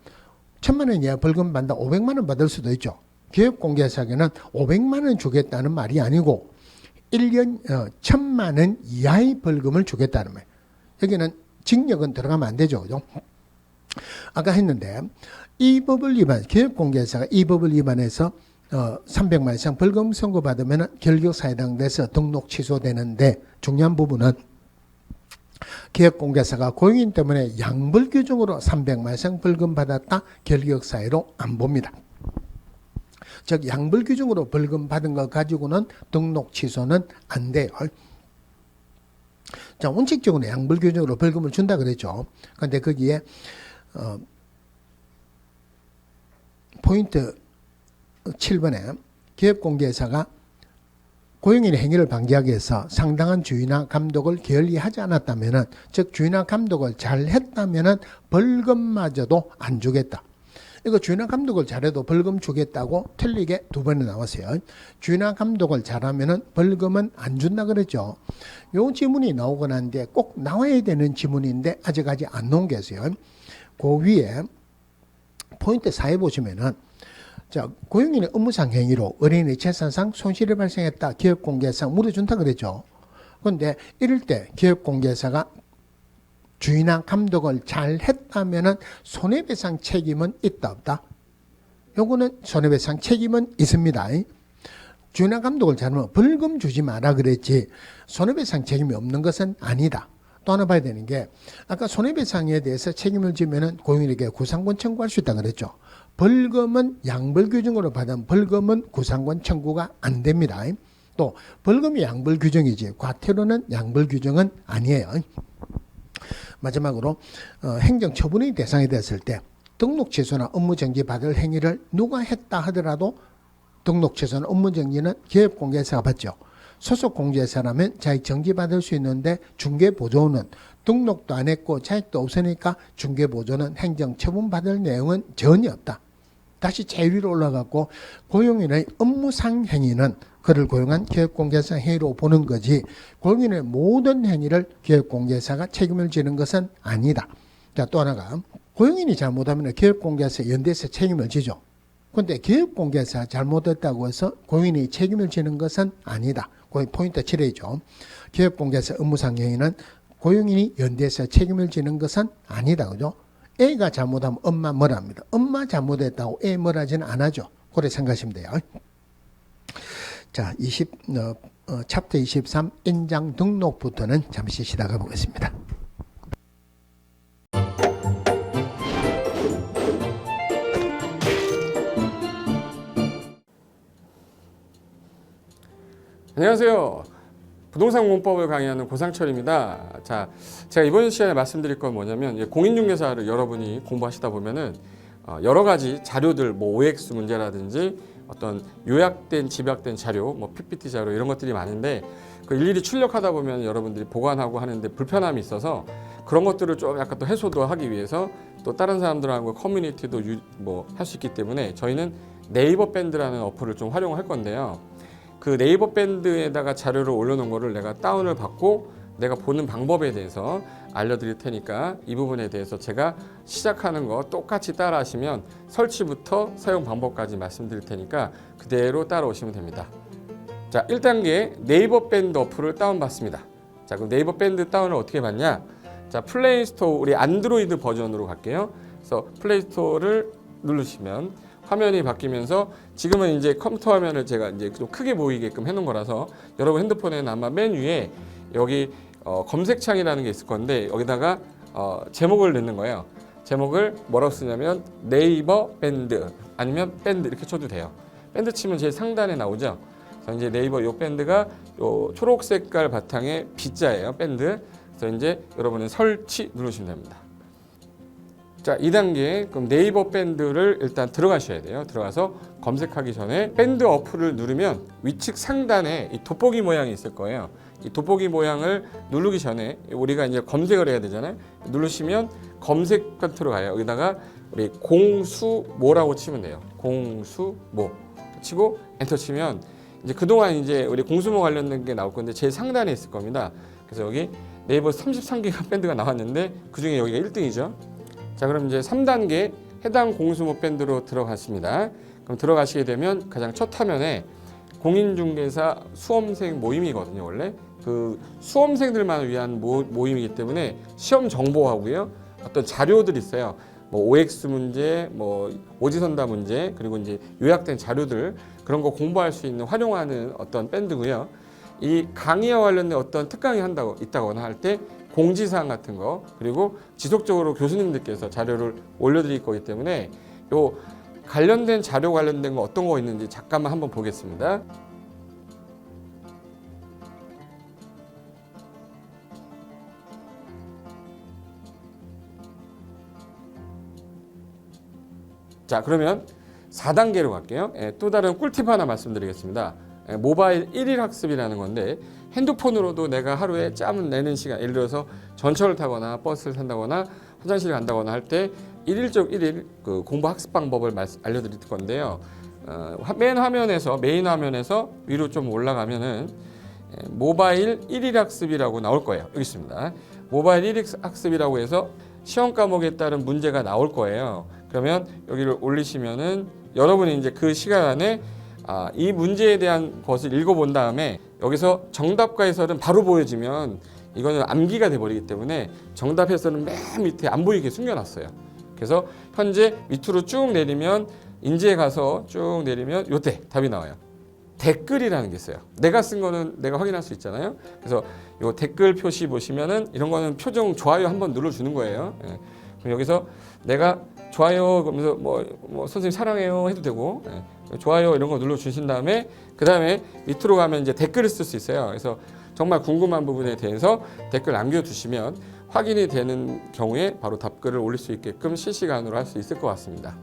1,000만 원 이하 벌금 받는다 500만 원 받을 수도 있죠. 교육공개사에게는 500만 원 주겠다는 말이 아니고 1년 1,000만 원 이하의 벌금을 주겠다는 말이에요. 여기는 징역은 들어가면 안 되죠. 그죠? 아까 했는데 이 법을 위반, 교육공개사가 이 법을 위반해서 300만 원 이상 벌금 선고받으면 결격사에 해당돼서 등록 취소되는데 중요한 부분은 교육공개사가 고용인 때문에 양벌규정으로 300만 원 이상 벌금 받았다 결격사유로 안 봅니다. 즉 양벌규정으로 벌금 받은 것 가지고는 등록 취소는 안 돼요. 자, 원칙적으로 양벌규정으로 벌금을 준다 그랬죠. 그런데 거기에 포인트 7번에 기업공개사가 고용인의 행위를 방지하기 위해서 상당한 주의나 감독을 게을리하지 않았다면, 즉 주의나 감독을 잘했다면 벌금마저도 안 주겠다. 이거 주의나 감독을 잘해도 벌금 주겠다고 틀리게 두 번이 나왔어요. 주의나 감독을 잘하면 벌금은 안 준다 그랬죠. 요 지문이 나오고 난 뒤에 꼭 나와야 되는 지문인데 아직까지 안 나온 게 있어요. 그 위에 포인트 4에 보시면은 자, 고용인의 업무상 행위로 어린이 재산상 손실이 발생했다. 기업공개상 물어준다 그랬죠. 그런데 이럴 때 기업공개사가 주의나 감독을 잘 했다면 손해배상 책임은 있다 없다? 요거는 손해배상 책임은 있습니다. 주의나 감독을 잘하면 벌금 주지 마라 그랬지 손해배상 책임이 없는 것은 아니다. 또 하나 봐야 되는 게 아까 손해배상에 대해서 책임을 지면은 고용인에게 구상권 청구할 수 있다 그랬죠. 벌금은 양벌규정으로 받은 벌금은 구상권 청구가 안 됩니다. 또 벌금이 양벌규정이지 과태료는 양벌규정은 아니에요. 마지막으로 행정처분의 대상이 됐을 때 등록 취소나 업무정지 받을 행위를 누가 했다 하더라도 등록 취소나 업무정지는 기업공개사가 받죠. 소속공개사라면 자익 정지받을 수 있는데 중개보조는 등록도 안 했고 자익도 없으니까 중개보조는 행정처분 받을 내용은 전혀 없다. 다시 제일 위로 올라갔고 고용인의 업무상 행위는 그를 고용한 기업공개사 행위로 보는 거지 고용인의 모든 행위를 기업공개사가 책임을 지는 것은 아니다. 자, 또 하나가 고용인이 잘못하면 기업공개사 연대에서 책임을 지죠. 그런데 기업공개사 잘못했다고 해서 고용인이 책임을 지는 것은 아니다. 거기 포인트 7회죠. 기업공개사 업무상 행위는 고용인이 연대에서 책임을 지는 것은 아니다. 그죠? A가 잘못하면 엄마 뭐라 합니다. 엄마 잘못했다고 A 뭐라 하지는 안 하죠. 그래 생각하시면 돼요. 자, 챕터 23 인장 등록부터는 잠시 쉬다가 보겠습니다. 안녕하세요. 부동산 공법을 강의하는 고상철입니다. 자, 제가 이번 시간에 말씀드릴 건 뭐냐면 공인중개사를 여러분이 공부하시다 보면은 여러 가지 자료들, 뭐 OX 문제라든지 어떤 요약된 집약된 자료, 뭐 PPT 자료 이런 것들이 많은데 그 일일이 출력하다 보면 여러분들이 보관하고 하는데 불편함이 있어서 그런 것들을 좀 약간 또 해소도 하기 위해서 또 다른 사람들하고 커뮤니티도 뭐 할 수 있기 때문에 저희는 네이버 밴드라는 어플을 좀 활용할 건데요. 그 네이버 밴드에다가 자료를 올려놓은 거를 내가 다운을 받고 내가 보는 방법에 대해서 알려드릴 테니까 이 부분에 대해서 제가 시작하는 거 똑같이 따라 하시면 설치부터 사용 방법까지 말씀드릴 테니까 그대로 따라오시면 됩니다. 자, 1단계 네이버 밴드 어플을 다운받습니다. 자, 그럼 네이버 밴드 다운을 어떻게 받냐? 자, 플레이스토어 우리 안드로이드 버전으로 갈게요. 그래서 플레이스토어를 누르시면 화면이 바뀌면서 지금은 이제 컴퓨터 화면을 제가 이제 좀 크게 보이게끔 해놓은 거라서 여러분 핸드폰에는 아마 맨 위에 여기 검색창이라는 게 있을 건데 여기다가 제목을 넣는 거예요. 제목을 뭐라고 쓰냐면 네이버 밴드 아니면 밴드 이렇게 쳐도 돼요. 밴드 치면 제일 상단에 나오죠. 그래서 이제 네이버 요 밴드가 요 초록 색깔 바탕에 B자예요. 밴드. 그래서 이제 여러분은 설치 누르시면 됩니다. 자, 2단계 그럼 네이버 밴드를 일단 들어가셔야 돼요. 들어가서 검색하기 전에 밴드 어플을 누르면 위측 상단에 이 돋보기 모양이 있을 거예요. 이 돋보기 모양을 누르기 전에 우리가 이제 검색을 해야 되잖아요. 누르시면 검색 컨트롤 가요. 여기다가 우리 공수모라고 치면 돼요. 공수모 치고 엔터 치면 이제 그동안 이제 우리 공수모 관련된 게 나올 건데 제일 상단에 있을 겁니다. 그래서 여기 네이버 33개가 밴드가 나왔는데 그 중에 여기가 1등이죠. 자, 그럼 이제 3단계 해당 공수모 밴드로 들어갔습니다. 그럼 들어가시게 되면 가장 첫 화면에 공인중개사 수험생 모임이거든요. 원래 그 수험생들만 위한 모임이기 때문에 시험 정보하고요. 어떤 자료들이 있어요. 뭐 OX 문제, 뭐 오지선다 문제, 그리고 이제 요약된 자료들 그런 거 공부할 수 있는 활용하는 어떤 밴드고요. 이 강의와 관련된 어떤 특강이 있다거나 할 때 공지사항 같은 거 그리고 지속적으로 교수님들께서 자료를 올려드릴 거기 때문에 요 관련된 자료 관련된 거 어떤 거 있는지 잠깐만 한번 보겠습니다. 자, 그러면 4단계로 갈게요. 또 다른 꿀팁 하나 말씀드리겠습니다. 모바일 1일 학습이라는 건데 핸드폰으로도 내가 하루에 짬을 내는 시간, 예를 들어서 전철을 타거나 버스를 탄다거나 화장실을 간다거나 할 때 1일 그 공부 학습 방법을 알려드릴 건데요. 메인 화면에서 위로 좀 올라가면은 모바일 1일 학습이라고 나올 거예요. 여기 있습니다. 모바일 1일 학습이라고 해서 시험 과목에 따른 문제가 나올 거예요. 그러면 여기를 올리시면은 여러분이 이제 그 시간 안에 이 문제에 대한 것을 읽어본 다음에 여기서 정답과 해설은 바로 보여지면 이거는 암기가 돼버리기 때문에 정답 해설은 맨 밑에 안 보이게 숨겨놨어요. 그래서 현재 밑으로 쭉 내리면 인지에 가서 쭉 내리면 요때 답이 나와요. 댓글이라는 게 있어요. 내가 쓴 거는 내가 확인할 수 있잖아요. 그래서 요 댓글 표시 보시면은 이런 거는 표정 좋아요 한번 눌러주는 거예요. 그럼 여기서 내가 좋아요 그러면서 뭐 선생님 사랑해요 해도 되고 좋아요 이런 거 눌러주신 다음에 그 다음에 밑으로 가면 이제 댓글을 쓸 수 있어요. 그래서 정말 궁금한 부분에 대해서 댓글 남겨주시면 확인이 되는 경우에 바로 답글을 올릴 수 있게끔 실시간으로 할 수 있을 것 같습니다.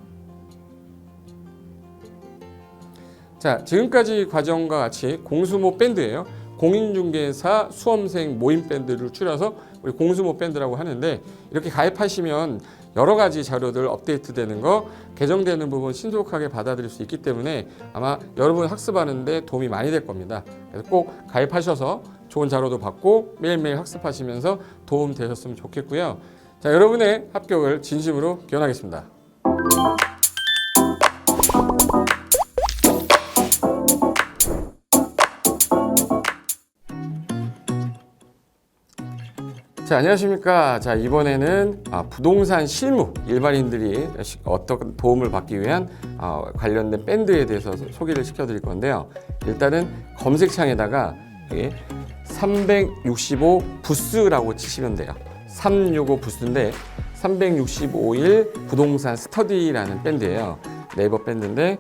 자, 지금까지 과정과 같이 공수모 밴드예요. 공인중개사 수험생 모임 밴드를 줄여서 우리 공수모 밴드라고 하는데 이렇게 가입하시면 여러 가지 자료들 업데이트되는 거, 개정되는 부분 신속하게 받아들일 수 있기 때문에 아마 여러분 학습하는데 도움이 많이 될 겁니다. 그래서 꼭 가입하셔서 좋은 자료도 받고 매일매일 학습하시면서 도움 되셨으면 좋겠고요. 자, 여러분의 합격을 진심으로 기원하겠습니다. 자, 안녕하십니까. 자, 이번에는 부동산 실무 일반인들이 어떤 도움을 받기 위한 관련된 밴드에 대해서 소개를 시켜드릴 건데요. 일단은 검색창에다가 365 부스라고 치시면 돼요. 365 부스인데 365일 부동산 스터디라는 밴드예요. 네이버 밴드인데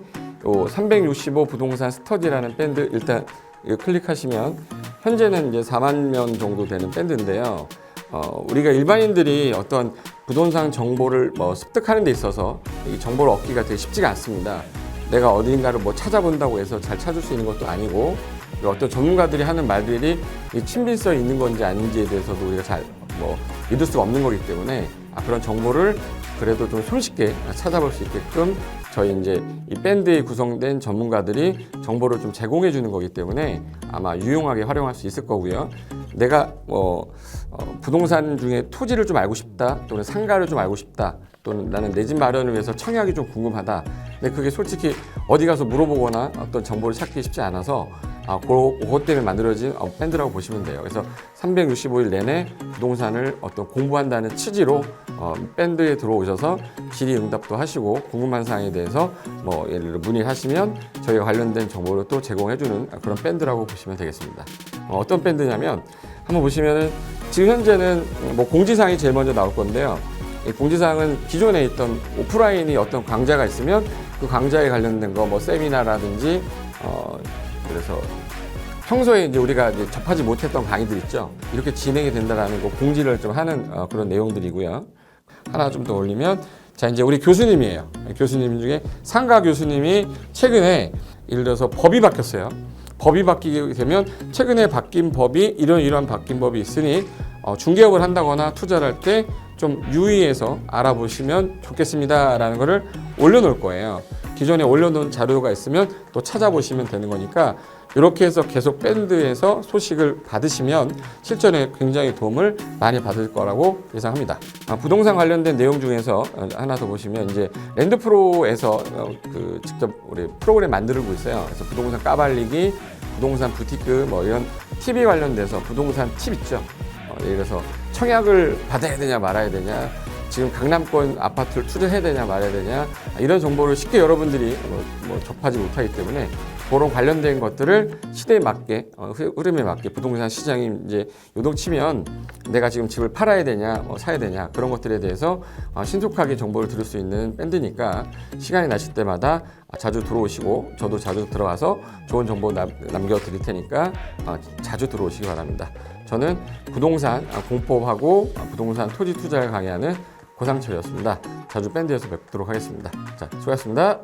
요 365 부동산 스터디라는 밴드 일단 클릭하시면 현재는 이제 4만 명 정도 되는 밴드인데요. 우리가 일반인들이 어떤 부동산 정보를 습득하는 데 있어서 이 정보를 얻기가 되게 쉽지가 않습니다. 내가 어딘가를 뭐 찾아본다고 해서 잘 찾을 수 있는 것도 아니고, 그리고 어떤 전문가들이 하는 말들이 이 친밀성이 있는 건지 아닌지에 대해서도 우리가 잘 뭐 믿을 수가 없는 거기 때문에 그런 정보를 그래도 좀 손쉽게 찾아볼 수 있게끔 저희 이제 이 밴드에 구성된 전문가들이 정보를 좀 제공해 주는 거기 때문에 아마 유용하게 활용할 수 있을 거고요. 내가 부동산 중에 토지를 좀 알고 싶다, 또는 상가를 좀 알고 싶다, 또는 나는 내 집 마련을 위해서 청약이 좀 궁금하다. 근데 그게 솔직히 어디 가서 물어보거나 어떤 정보를 찾기 쉽지 않아서 그것 때문에 만들어진 밴드라고 보시면 돼요. 그래서 365일 내내 부동산을 어떤 공부한다는 취지로 밴드에 들어오셔서 질의응답도 하시고 궁금한 사항에 대해서 뭐 예를 들어 문의를 하시면 저희가 관련된 정보를 또 제공해주는 그런 밴드라고 보시면 되겠습니다. 어떤 밴드냐면 한번 보시면은 지금 현재는 뭐 공지사항이 제일 먼저 나올 건데요. 이 공지사항은 기존에 있던 오프라인이 어떤 강좌가 있으면 그 강좌에 관련된 거 뭐 세미나라든지 그래서 평소에 이제 우리가 이제 접하지 못했던 강의들 있죠. 이렇게 진행이 된다라는 거 공지를 좀 하는 그런 내용들이고요. 하나 좀 더 올리면 자 이제 우리 교수님이에요. 교수님 중에 상가 교수님이 최근에 예를 들어서 법이 바뀌었어요. 법이 바뀌게 되면 최근에 바뀐 법이 이런 바뀐 법이 있으니 중개업을 한다거나 투자를 할 때 좀 유의해서 알아보시면 좋겠습니다라는 거를 올려놓을 거예요. 기존에 올려놓은 자료가 있으면 또 찾아보시면 되는 거니까 이렇게 해서 계속 밴드에서 소식을 받으시면 실전에 굉장히 도움을 많이 받을 거라고 예상합니다. 부동산 관련된 내용 중에서 하나 더 보시면 이제 랜드프로에서 직접 우리 프로그램 만들고 있어요. 그래서 부동산 까발리기, 부동산 부티크 뭐 이런 TV 관련돼서 부동산 팁 있죠. 예를 들어서 청약을 받아야 되냐 말아야 되냐, 지금 강남권 아파트를 투자해야 되냐 말아야 되냐, 이런 정보를 쉽게 여러분들이 접하지 못하기 때문에 그런 관련된 것들을 시대에 맞게 흐름에 맞게 부동산 시장이 이제 요동치면 내가 지금 집을 팔아야 되냐 사야 되냐 그런 것들에 대해서 신속하게 정보를 들을 수 있는 밴드니까 시간이 나실 때마다 자주 들어오시고 저도 자주 들어가서 좋은 정보 남겨드릴 테니까 자주 들어오시기 바랍니다. 저는 부동산 공법하고 부동산 토지 투자를 강의하는 고상철이었습니다. 자주 밴드에서 뵙도록 하겠습니다. 자, 수고하셨습니다.